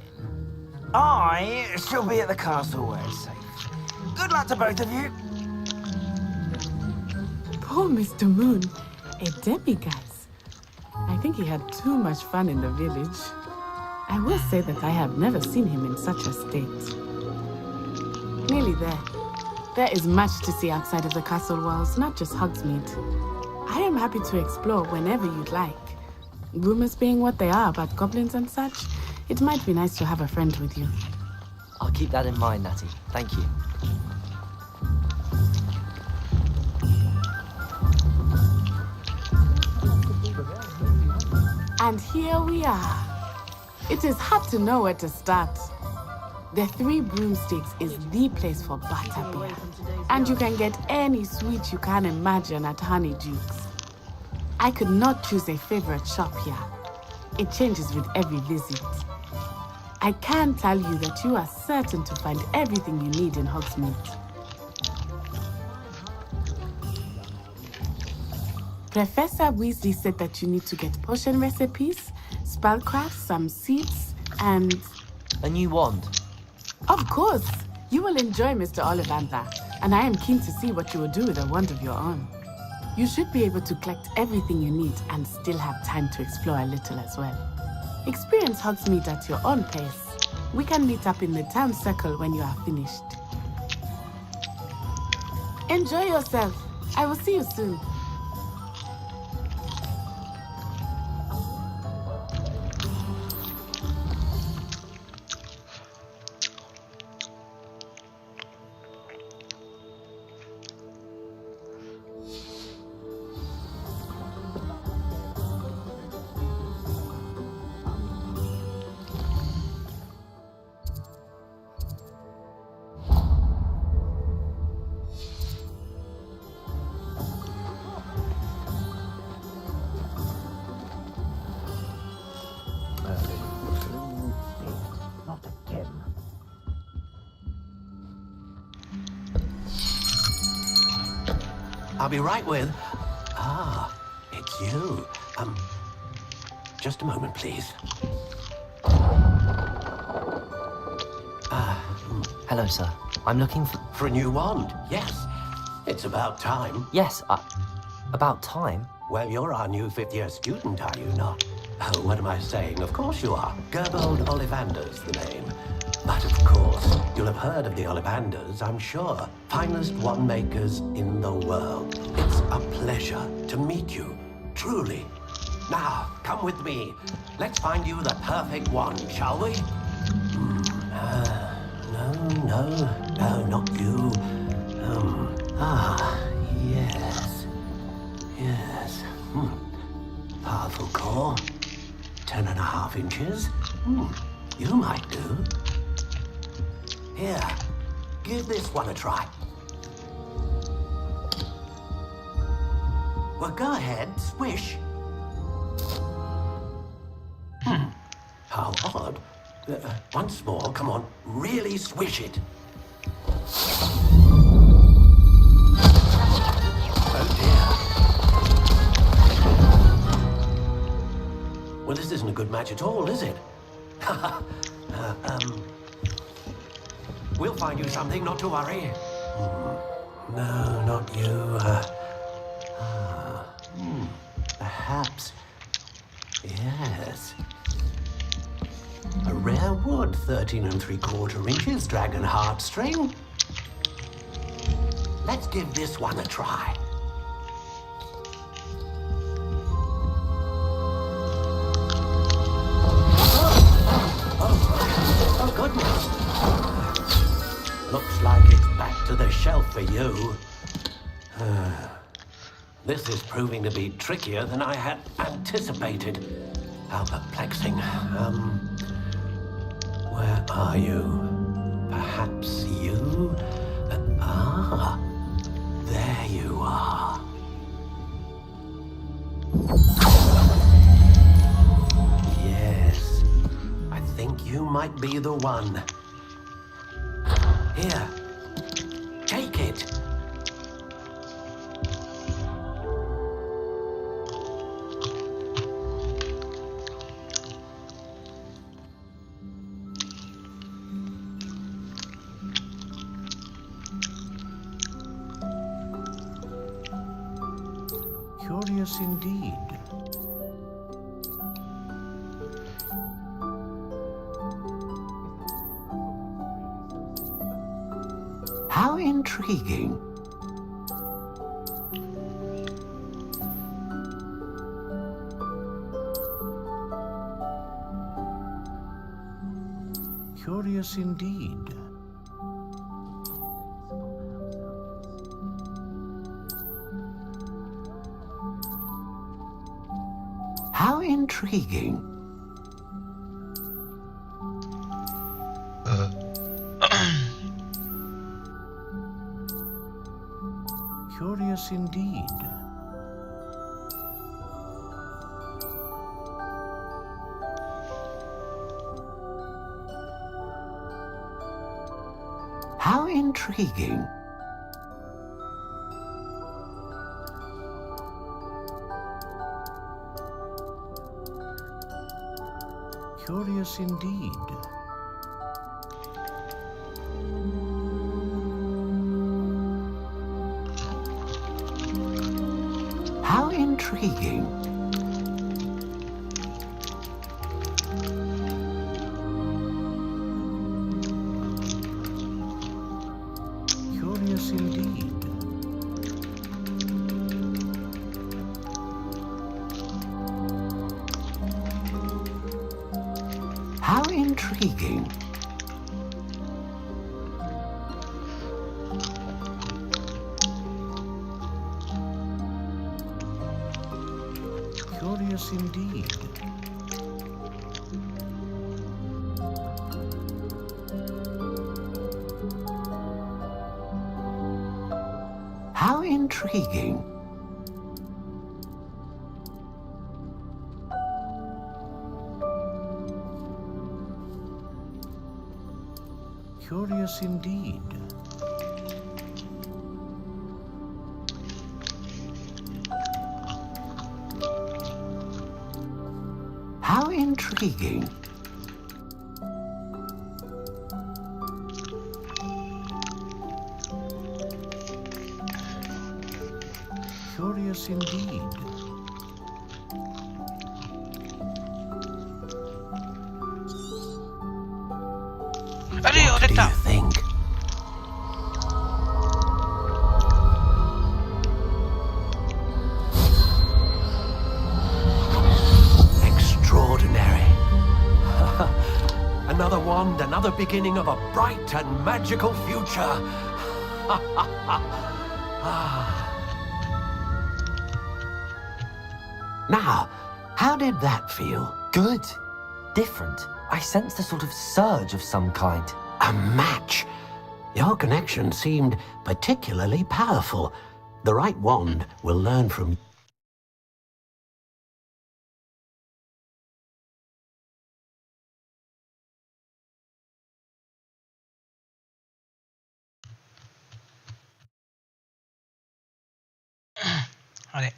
I shall be at the castle where it's safe. Good luck to both of you. Poor Mr. Moon. A demiguise. I think he had too much fun in the village. I will say that I have never seen him in such a state. Nearly there. There is much to see outside of the castle walls, not just Hogsmeade. I am happy to explore whenever you'd like. Rumors being what they are about goblins and such, it might be nice to have a friend with you. I'll keep that in mind, Natty. Thank you. And here we are. It is hard to know where to start. The Three Broomsticks is the place for butterbeer. And you can get any sweet you can imagine at Honeydukes. I could not choose a favorite shop here. It changes with every visit. I can tell you that you are certain to find everything you need in Hogsmeade. Professor Weasley said that you need to get potion recipes, spellcraft, some seeds, and... A new wand? Of course! You will enjoy Mr. Ollivander, and I am keen to see what you will do with a wand of your own. You should be able to collect everything you need and still have time to explore a little as well. Experience Hogsmeade at your own pace. We can meet up in the town circle when you are finished. Enjoy yourself. I will see you soon. I'll be right with... Ah, it's you. Just a moment, please. Hello, sir. I'm looking for... For a new wand, yes. It's about time. Yes, about time? Well, you're our new fifth-year student, are you not? Oh, what am I saying? Of course you are. Gerbold Ollivander's the name. But of course, you'll have heard of the Ollivanders, I'm sure. Finest wand makers in the world. It's a pleasure to meet you, truly. Now, come with me. Let's find you the perfect wand, shall we? No, not you. Yes. Powerful core. 10.5 inches. You might do. Here, give this one a try. Well, go ahead, swish. How odd. Once more, come on, really swish it. Oh dear. Well, this isn't a good match at all, is it? We'll find you something, not to worry. No, not you. Perhaps. Yes. A rare wood, 13 3/4 inches, dragon heartstring. Let's give this one a try. Oh, goodness. Looks like it's back to the shelf for you. This is proving to be trickier than I had anticipated. How perplexing. Where are you? Perhaps you? There you are. Yes, I think you might be the one. Here, take it. Curious indeed. How intriguing. Curious indeed. How intriguing. Curious indeed. How intriguing. Curious indeed. How intriguing. Curious indeed. How intriguing. Curious indeed. How intriguing. Curious indeed. How intriguing. Curious indeed. What do you think? Extraordinary. Another wand, another beginning of a bright and magical future. Now, how did that feel? Good. Different. I sensed a sort of surge of some kind. A match. Your connection seemed particularly powerful. The right wand will learn from Vale.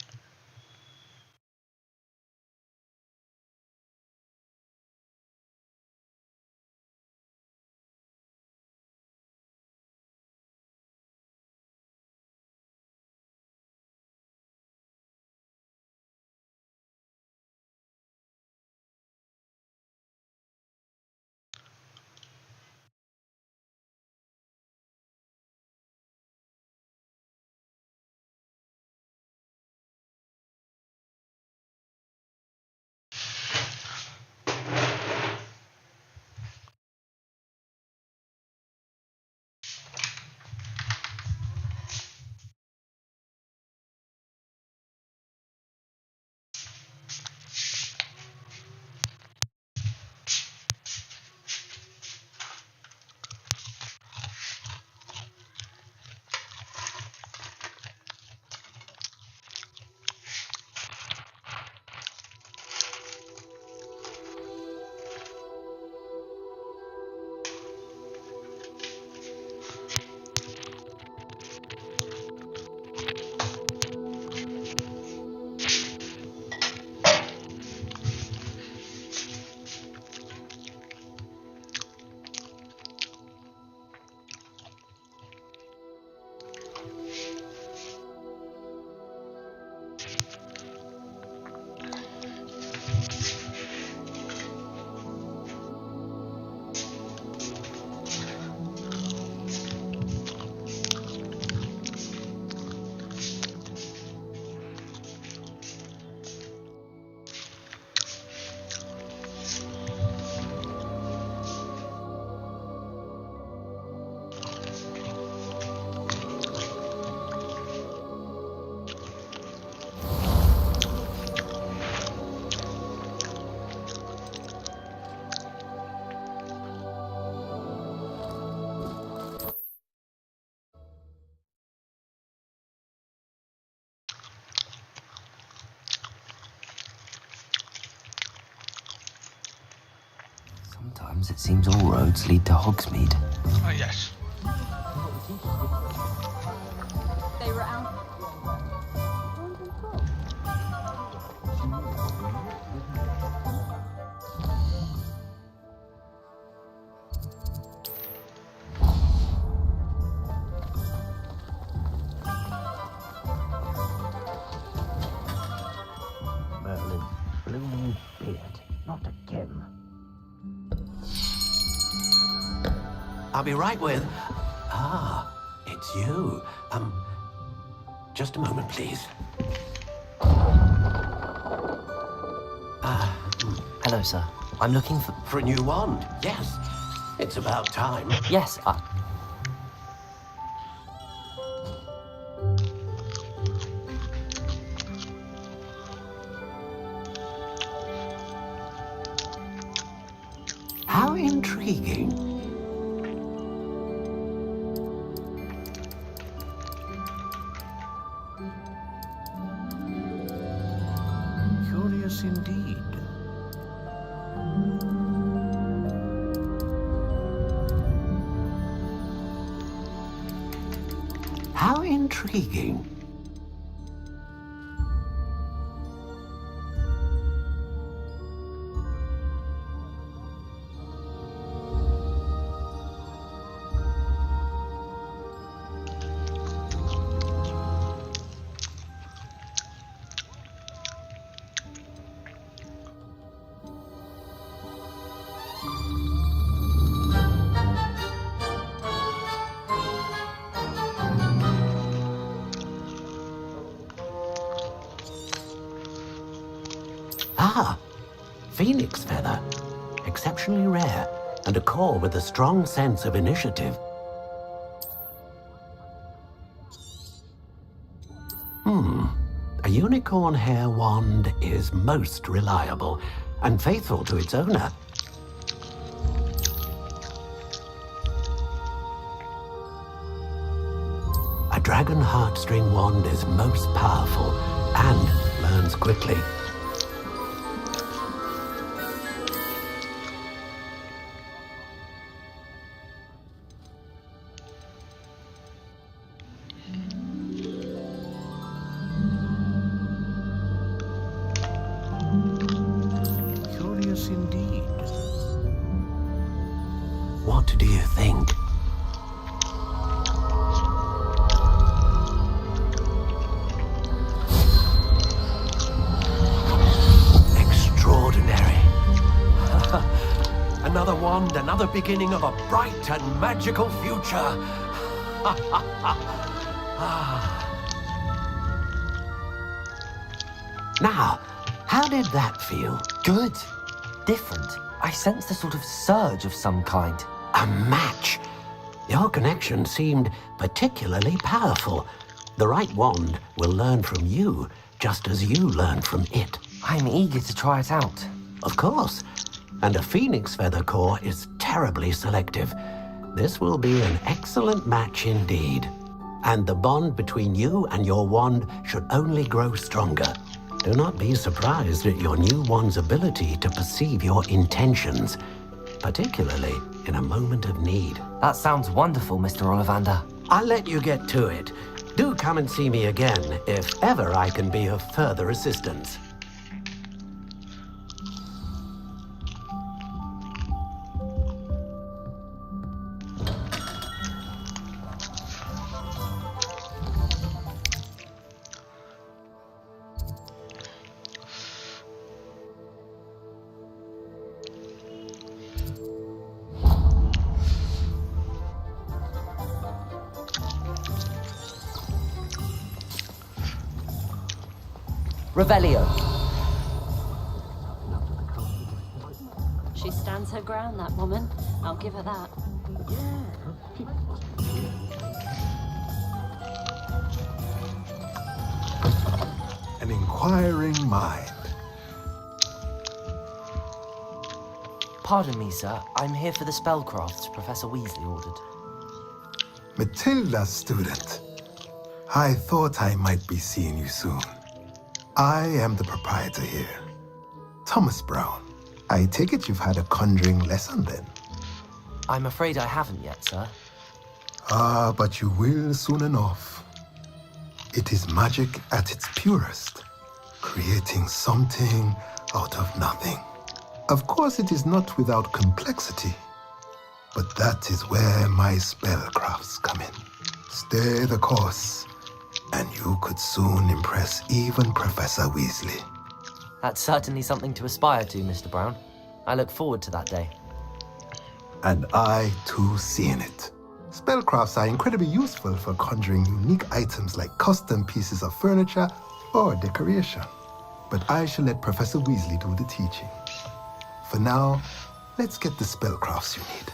Sometimes it seems all roads lead to Hogsmeade. Oh, yes. They were out. Merlin, blooming beard, not a gem. I'll be right with... Ah, it's you. Just a moment, please. Hello, sir. I'm looking for... For a new wand, yes. It's about time. Yes, How intriguing. Curious indeed. How intriguing. Ah, phoenix feather. Exceptionally rare, and a core with a strong sense of initiative. A unicorn hair wand is most reliable and faithful to its owner. A dragon heartstring wand is most powerful and learns quickly. Curious indeed. What do you think? Extraordinary. Another wand, another beginning of a bright and magical future. Now, how did that feel? Good. Different. I sensed a sort of surge of some kind. A match. Your connection seemed particularly powerful. The right wand will learn from you, just as you learn from it. I'm eager to try it out. Of course. And a phoenix feather core is terribly selective. This will be an excellent match indeed. And the bond between you and your wand should only grow stronger. Do not be surprised at your new wand's ability to perceive your intentions, particularly in a moment of need. That sounds wonderful, Mr. Ollivander. I'll let you get to it. Do come and see me again if ever I can be of further assistance. Revelio. She stands her ground, that woman. I'll give her that. An inquiring mind. Pardon me, sir. I'm here for the spellcrafts Professor Weasley ordered. Matilda's student. I thought I might be seeing you soon. I am the proprietor here, Thomas Brown. I take it you've had a conjuring lesson then? I'm afraid I haven't yet, sir. Ah, but you will soon enough. It is magic at its purest, creating something out of nothing. Of course, it is not without complexity, but that is where my spellcrafts come in. Stay the course, and you could soon impress even Professor Weasley. That's certainly something to aspire to, Mr. Brown. I look forward to that day. And I, too, see in it. Spellcrafts are incredibly useful for conjuring unique items like custom pieces of furniture or decoration. But I shall let Professor Weasley do the teaching. For now, let's get the spellcrafts you need.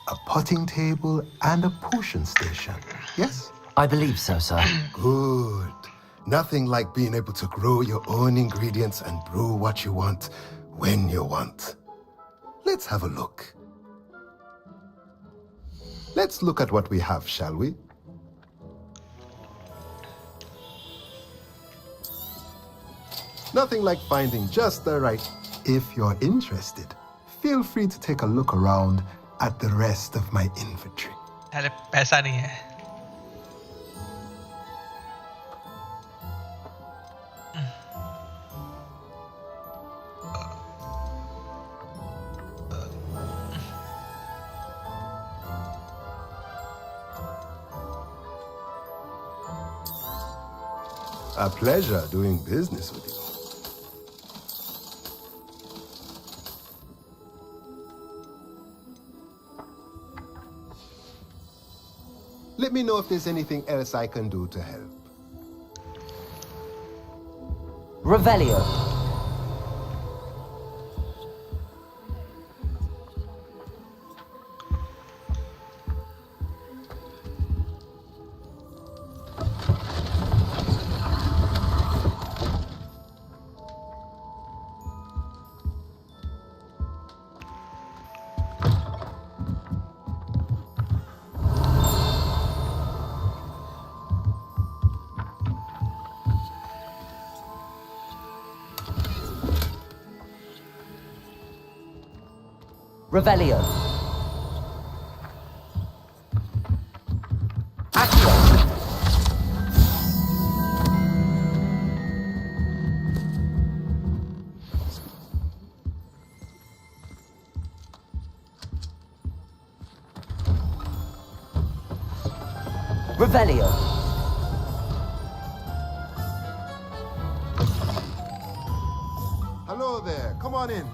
A potting table and a potion station, yes? I believe so, sir. Good. Nothing like being able to grow your own ingredients and brew what you want when you want. Let's have a look. Let's look at what we have, shall we? Nothing like finding just the right. If you're interested, feel free to take a look around at the rest of my inventory. अरे पैसा नहीं है. A pleasure doing business with you. Let me know if there's anything else I can do to help. Revelio. Revelio. Accio. Revelio. Hello there. Come on in.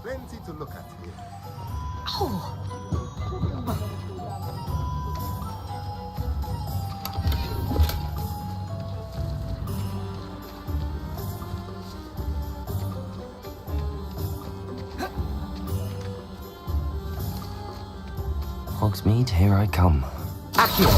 Plenty to look at here. Hogsmeade, here I come. Accio.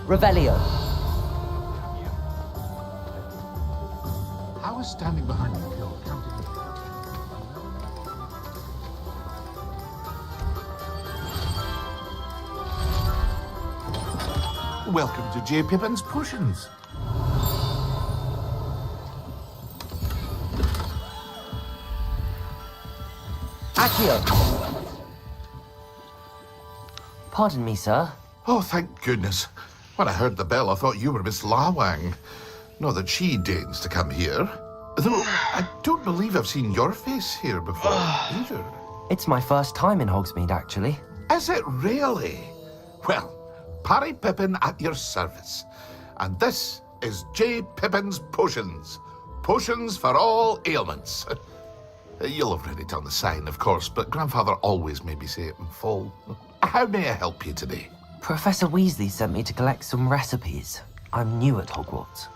Revelio. How is standing behind the hill counting? Welcome to J. Pippin's Potions. Accio. Pardon me, sir. Oh, thank goodness. When I heard the bell, I thought you were Miss Lawang. Not that she deigns to come here. Though I don't believe I've seen your face here before, either. It's my first time in Hogsmeade, actually. Is it really? Well, Parry Pippin at your service. And this is J. Pippin's Potions. Potions for all ailments. You'll have read it on the sign, of course, but Grandfather always made me say it in full. How may I help you today? Professor Weasley sent me to collect some recipes. I'm new at Hogwarts.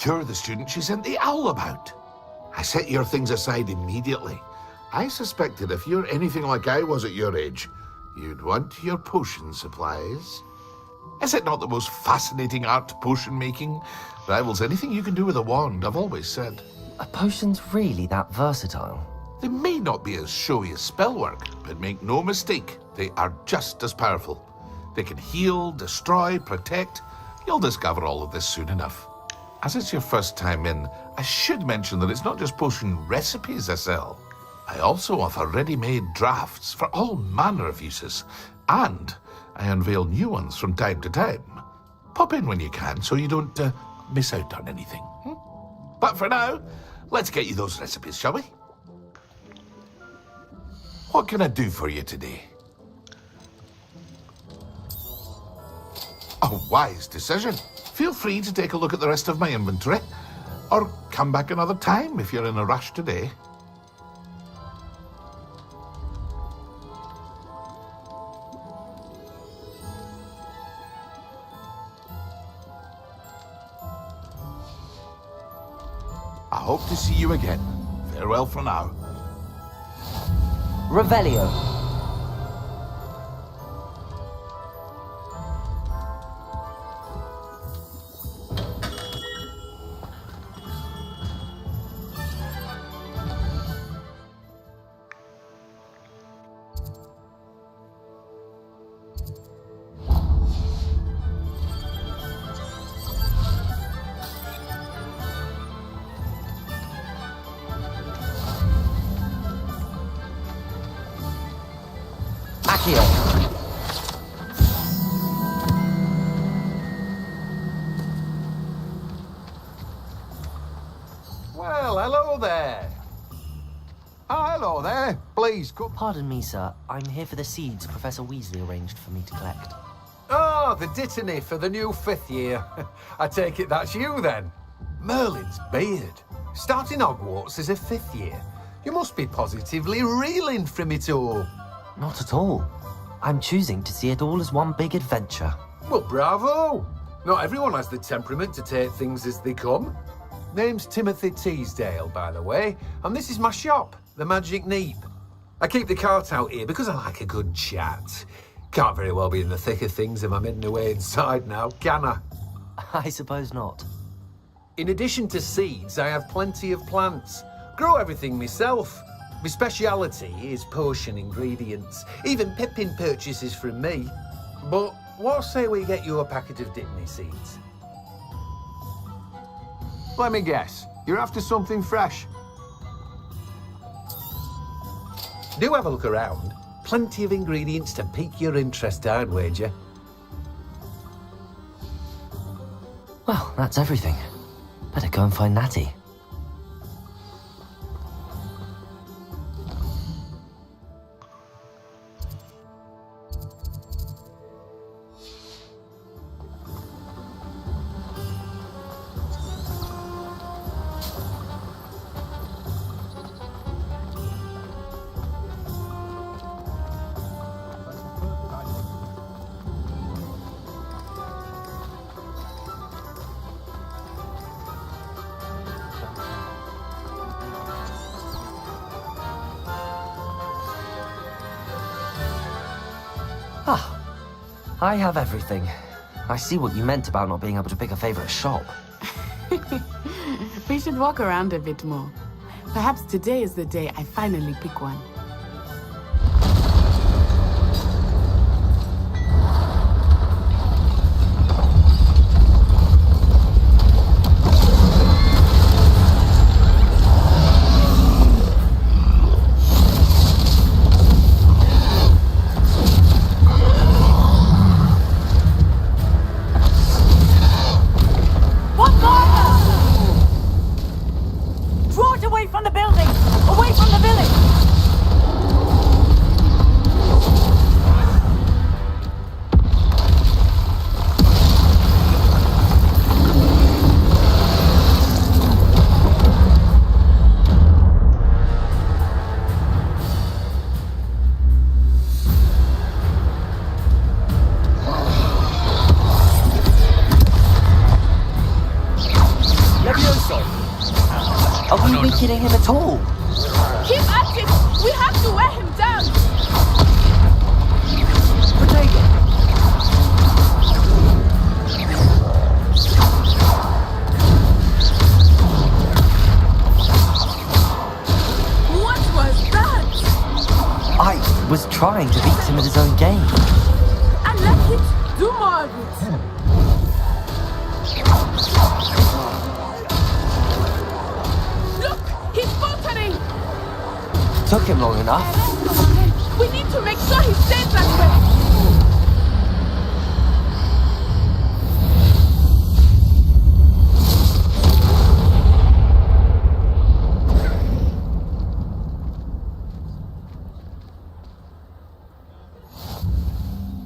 You're the student she sent the owl about. I set your things aside immediately. I suspected if you're anything like I was at your age, you'd want your potion supplies. Is it not the most fascinating art, potion making? Rivals anything you can do with a wand, I've always said. Are potions really that versatile? They may not be as showy as spellwork, but make no mistake, they are just as powerful. They can heal, destroy, protect. You'll discover all of this soon enough. As it's your first time in, I should mention that it's not just potion recipes I sell. I also offer ready-made drafts for all manner of uses, and I unveil new ones from time to time. Pop in when you can so you don't miss out on anything. But for now, let's get you those recipes, shall we? What can I do for you today? A wise decision. Feel free to take a look at the rest of my inventory, or come back another time if you're in a rush today. I hope to see you again. Farewell for now. Revelio. Well, hello there. Hello there. Please, come. Pardon me, sir. I'm here for the seeds Professor Weasley arranged for me to collect. Oh, the dittany for the new 5th year. I take it that's you, then. Merlin's beard. Starting Hogwarts as a 5th year. You must be positively reeling from it all. Not at all. I'm choosing to see it all as one big adventure. Well, bravo. Not everyone has the temperament to take things as they come. Name's Timothy Teasdale, by the way, and this is my shop, the Magic Neep. I keep the cart out here because I like a good chat. Can't very well be in the thick of things if I'm hidden away inside now, can I? I suppose not. In addition to seeds, I have plenty of plants. Grow everything myself. My speciality is potion ingredients. Even Pippin purchases from me. But what say we get you a packet of Dittany seeds? Let me guess. You're after something fresh. Do have a look around. Plenty of ingredients to pique your interest, I'd wager. Well, that's everything. Better go and find Natty. I have everything. I see what you meant about not being able to pick a favorite shop. We should walk around a bit more. Perhaps today is the day I finally pick one. Are we weakening him at all? Keep at it! We have to wear him down! Potato! What was that? I was trying to beat him at his own game. And let it do more of it. Look! He's faltering! Took him long enough. We need to make sure he stays that way!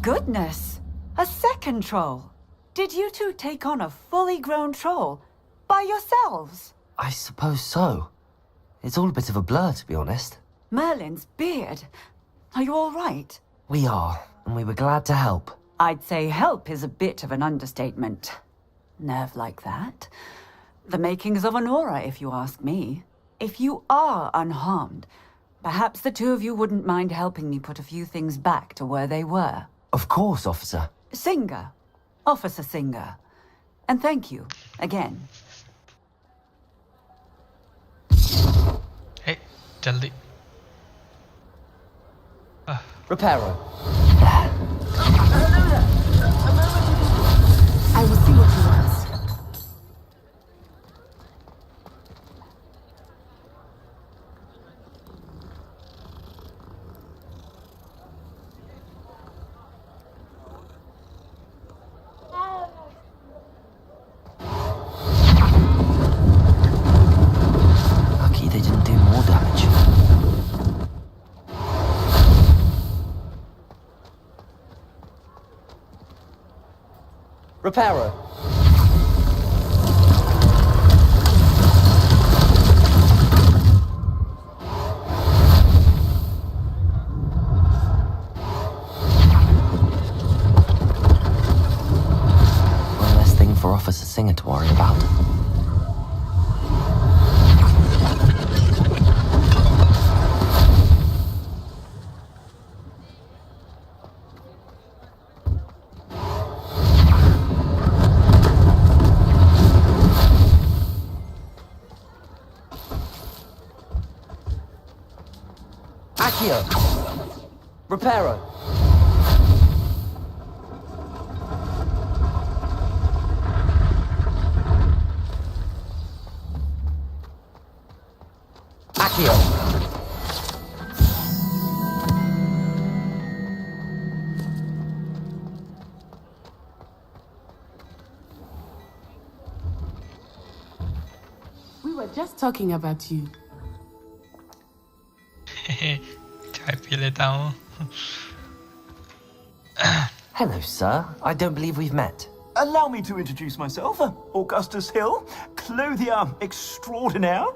Goodness! A second troll! Did you two take on a fully grown troll? By yourselves? I suppose so. It's all a bit of a blur, to be honest. Merlin's beard. Are you all right? We are, and we were glad to help. I'd say help is a bit of an understatement. Nerve like that. The makings of an aura, if you ask me. If you are unharmed, perhaps the two of you wouldn't mind helping me put a few things back to where they were. Of course, officer. Singer. Officer Singer. And thank you, again. Hey, जल्दी. Reparo. I will see what he wants. Lucky they didn't do more damage. Reparo. One less thing for Officer Singer to worry about. Reparo. 𝐒𝐄𝐂𝐒. We were just talking about you. चाय P लेता हूँ. Hello, sir. I don't believe we've met. Allow me to introduce myself, Augustus Hill, clothier extraordinaire.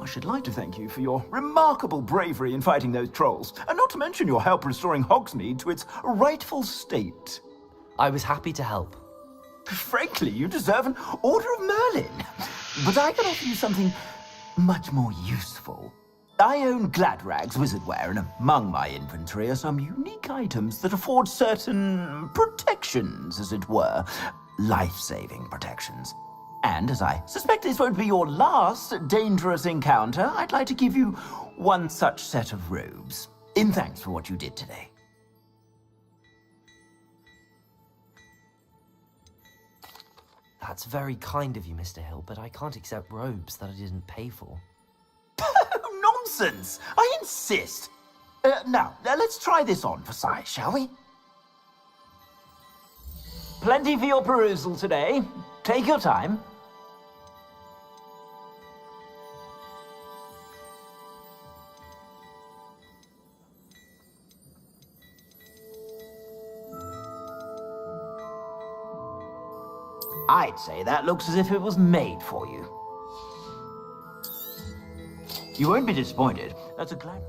I should like to thank you for your remarkable bravery in fighting those trolls, and not to mention your help restoring Hogsmeade to its rightful state. I was happy to help. Frankly, you deserve an Order of Merlin. But I can offer you something much more useful. I own Gladrag's wizardware, and among my inventory are some unique items that afford certain protections, as it were. Life-saving protections. And as I suspect this won't be your last dangerous encounter, I'd like to give you one such set of robes, in thanks for what you did today. That's very kind of you, Mr. Hill, but I can't accept robes that I didn't pay for. Nonsense! I insist! Now, let's try this on for size, shall we? Plenty for your perusal today. Take your time. I'd say that looks as if it was made for you. You won't be disappointed. That's a glad...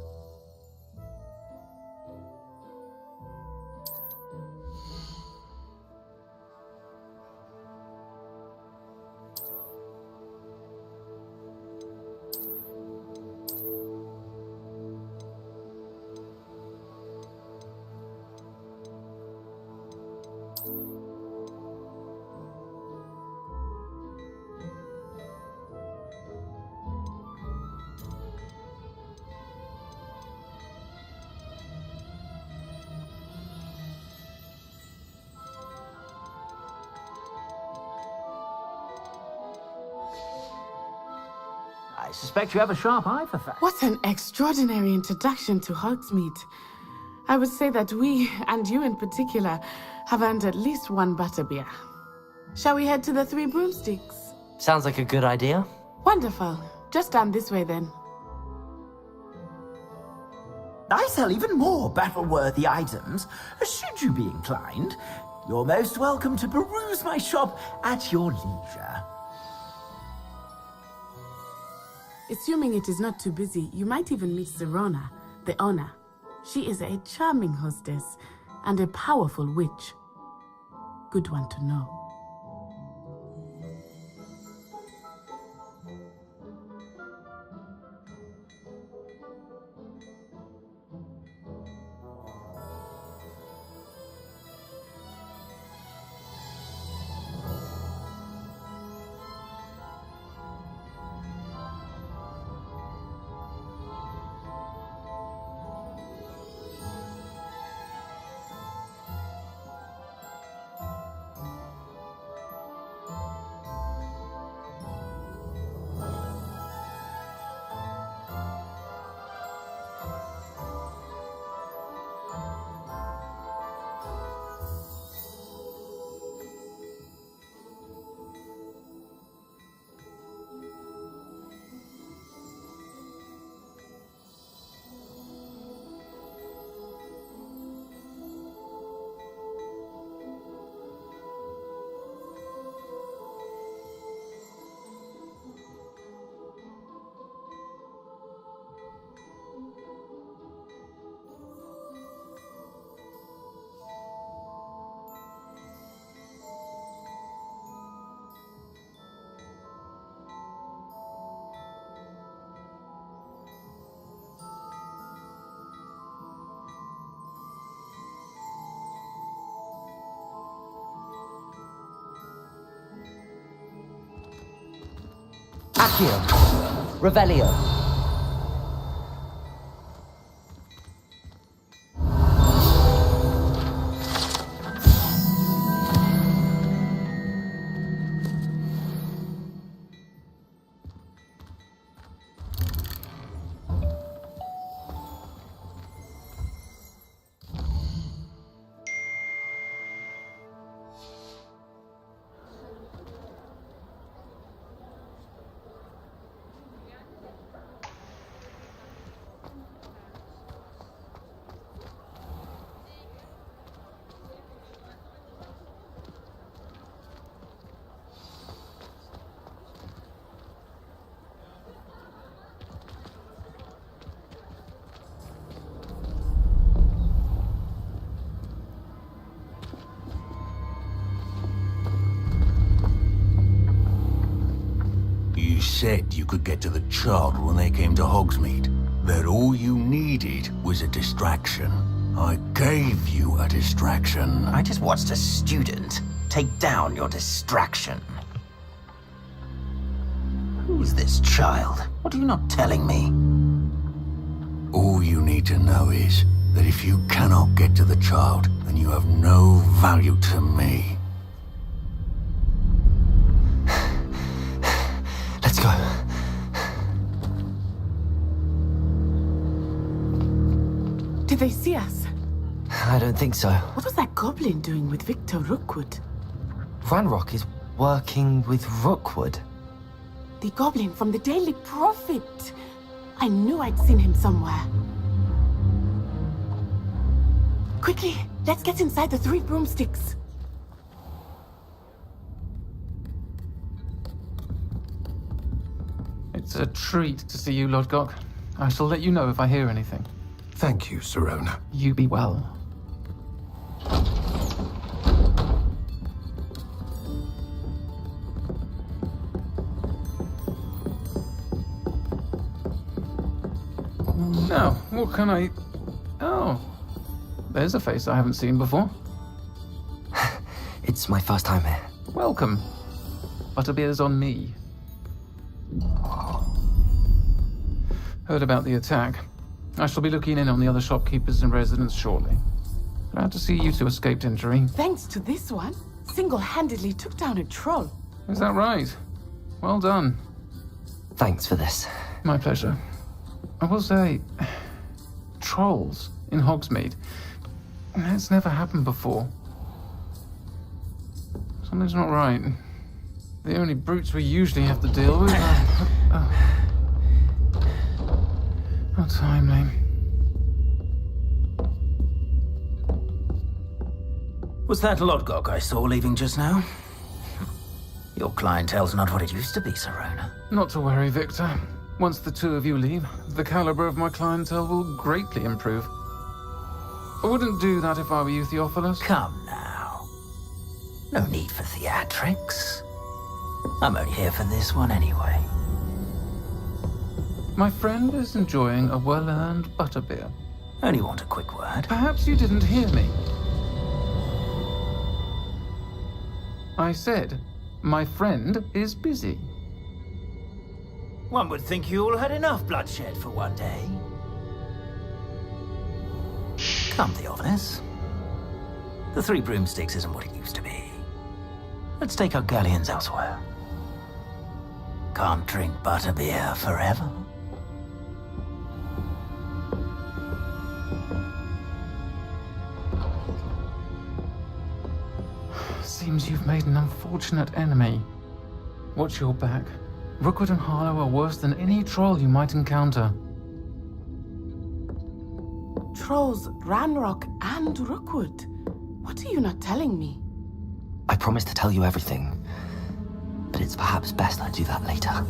I suspect you have a sharp eye for facts. What an extraordinary introduction to Hogsmeade. I would say that we, and you in particular, have earned at least one butterbeer. Shall we head to the Three Broomsticks? Sounds like a good idea. Wonderful. Just down this way then. I sell even more battle-worthy items. Should you be inclined, you're most welcome to peruse my shop at your leisure. Assuming it is not too busy, you might even meet Serona, the owner. She is a charming hostess and a powerful witch. Good one to know. Accio. Revelio. You said you could get to the child when they came to Hogsmeade. That all you needed was a distraction. I gave you a distraction. I just watched a student take down your distraction. Who's this child? What are you not telling me? All you need to know is that if you cannot get to the child, then you have no value to me. Let's go. Did they see us? I don't think so. What was that goblin doing with Victor Rookwood? Ranrock is working with Rookwood. The goblin from the Daily Prophet. I knew I'd seen him somewhere. Quickly, let's get inside the Three Broomsticks. It's a treat to see you, Lodgok. I shall let you know if I hear anything. Thank you, Serona. You be well. Now, what can I... Oh, there's a face I haven't seen before. It's my first time here. Welcome. Butterbeer's on me. Heard about the attack. I shall be looking in on the other shopkeepers and residents shortly. Glad to see you two escaped injury. Thanks to this one, single-handedly took down a troll. Is that right? Well done. Thanks for this. My pleasure. I will say, trolls in Hogsmeade. It's never happened before. Something's not right. The only brutes we usually have to deal with are... How timely. Was that Lodgok I saw leaving just now? Your clientele's not what it used to be, Sirona. Not to worry, Victor. Once the two of you leave, the caliber of my clientele will greatly improve. I wouldn't do that if I were you, Theophilus. Come now. No need for theatrics. I'm only here for this one anyway. My friend is enjoying a well-earned butterbeer. Only want a quick word. Perhaps you didn't hear me. I said, my friend is busy. One would think you all had enough bloodshed for one day. Come, Theophilus. The Three Broomsticks isn't what it used to be. Let's take our galleons elsewhere. Can't drink butterbeer forever. Seems you've made an unfortunate enemy. Watch your back. Rookwood and Harlow are worse than any troll you might encounter. Trolls, Ranrock, and Rookwood. What are you not telling me? I promised to tell you everything, but it's perhaps best I do that later.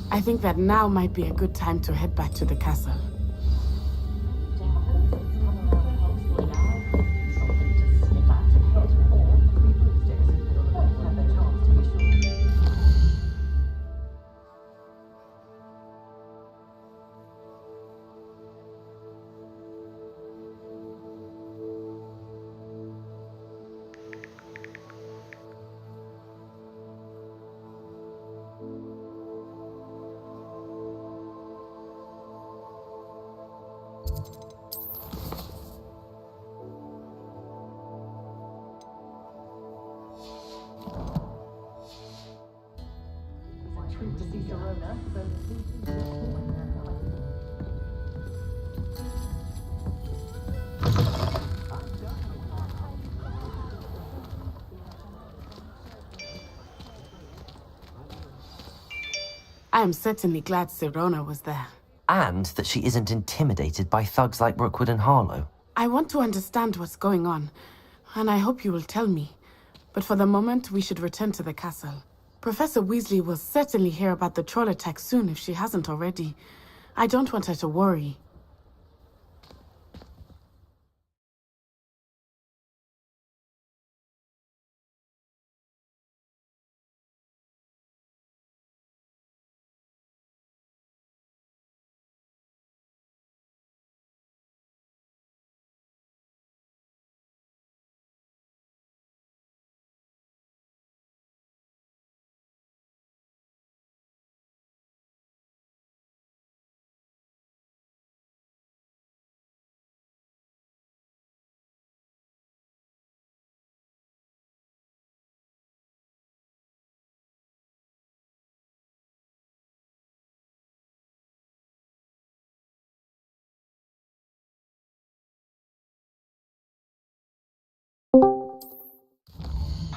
I think that now might be a good time to head back to the castle. I am certainly glad Sirona was there. And that she isn't intimidated by thugs like Rookwood and Harlow. I want to understand what's going on, and I hope you will tell me. But for the moment, we should return to the castle. Professor Weasley will certainly hear about the troll attack soon if she hasn't already. I don't want her to worry.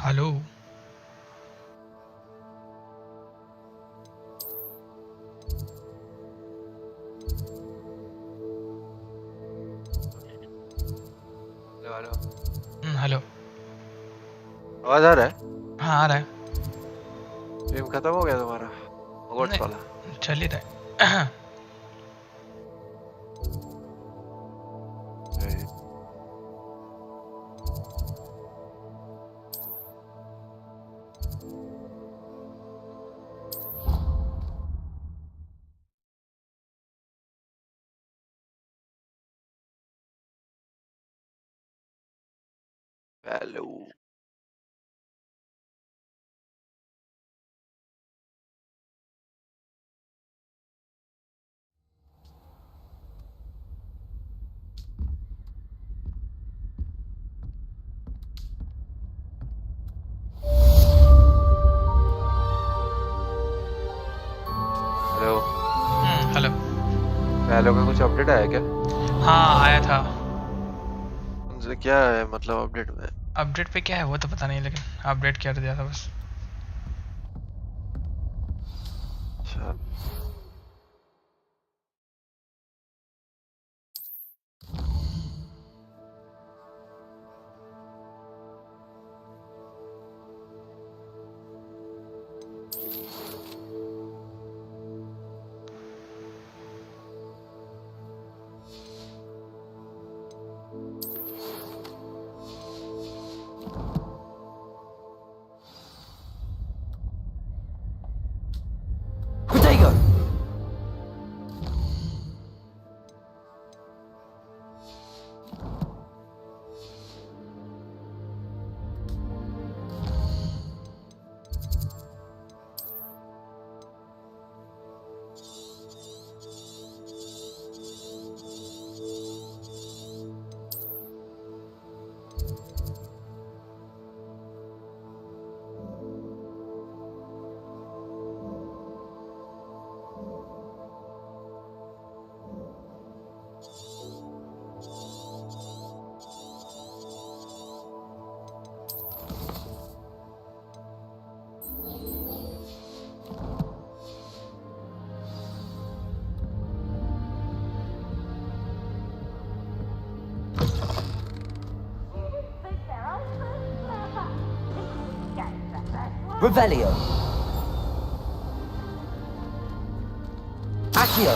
Hello. Hello hello आवाज आ रहा है? हाँ आ रहा है। Game खत्म हो गया तुम्हारा हॉगवर्ट्स वाला? चल ही रहा है। हेलो हेलो का कुछ अपडेट आया क्या? हाँ आया था। उनसे क्या है मतलब अपडेट में? अपडेट पे क्या है वो तो पता नहीं, लेकिन अपडेट कर दिया था बस। अच्छा। Revelio. Accio.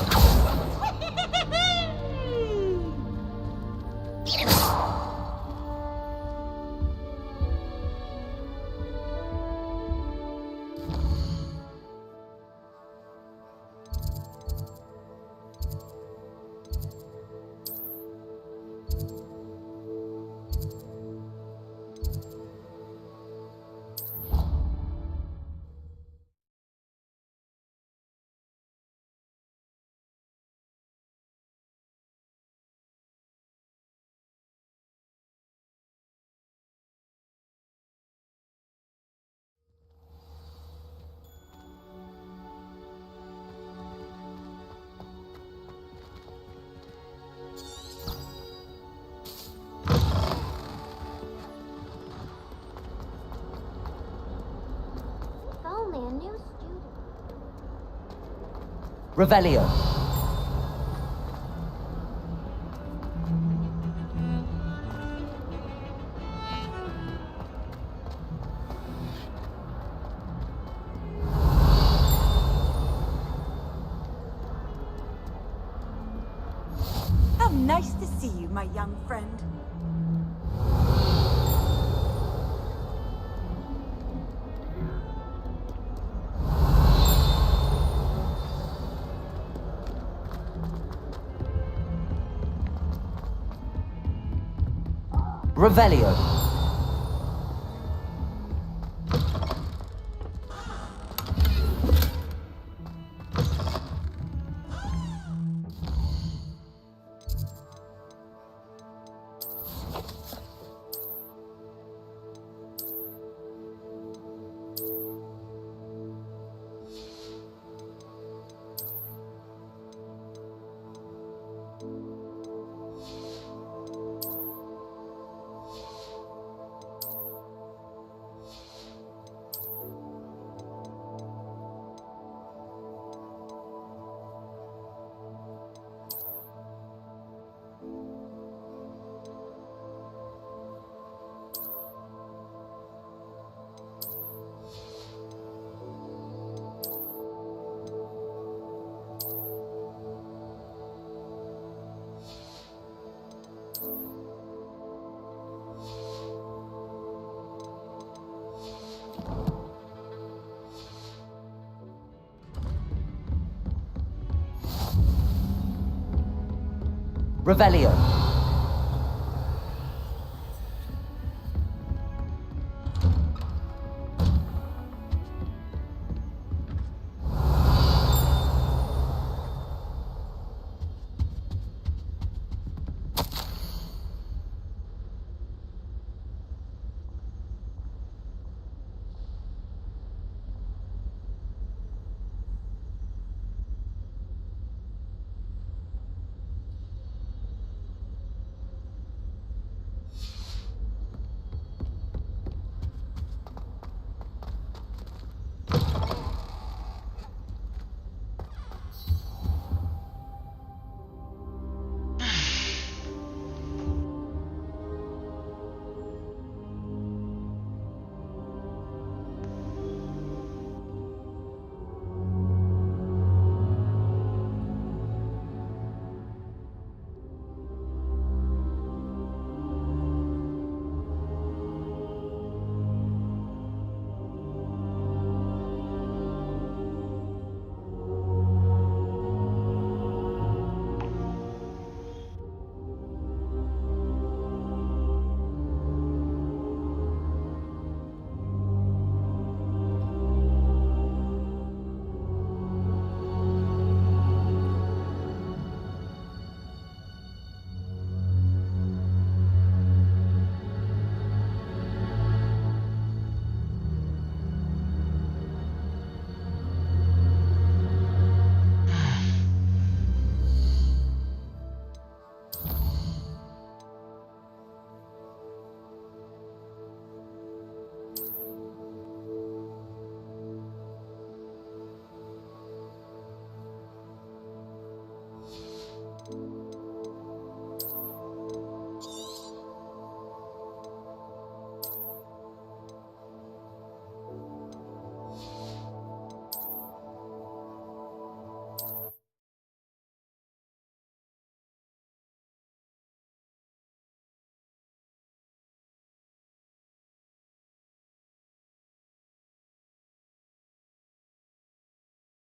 Only a new student. Revelio. How nice to see you, my young friend. Revelio. Revelio.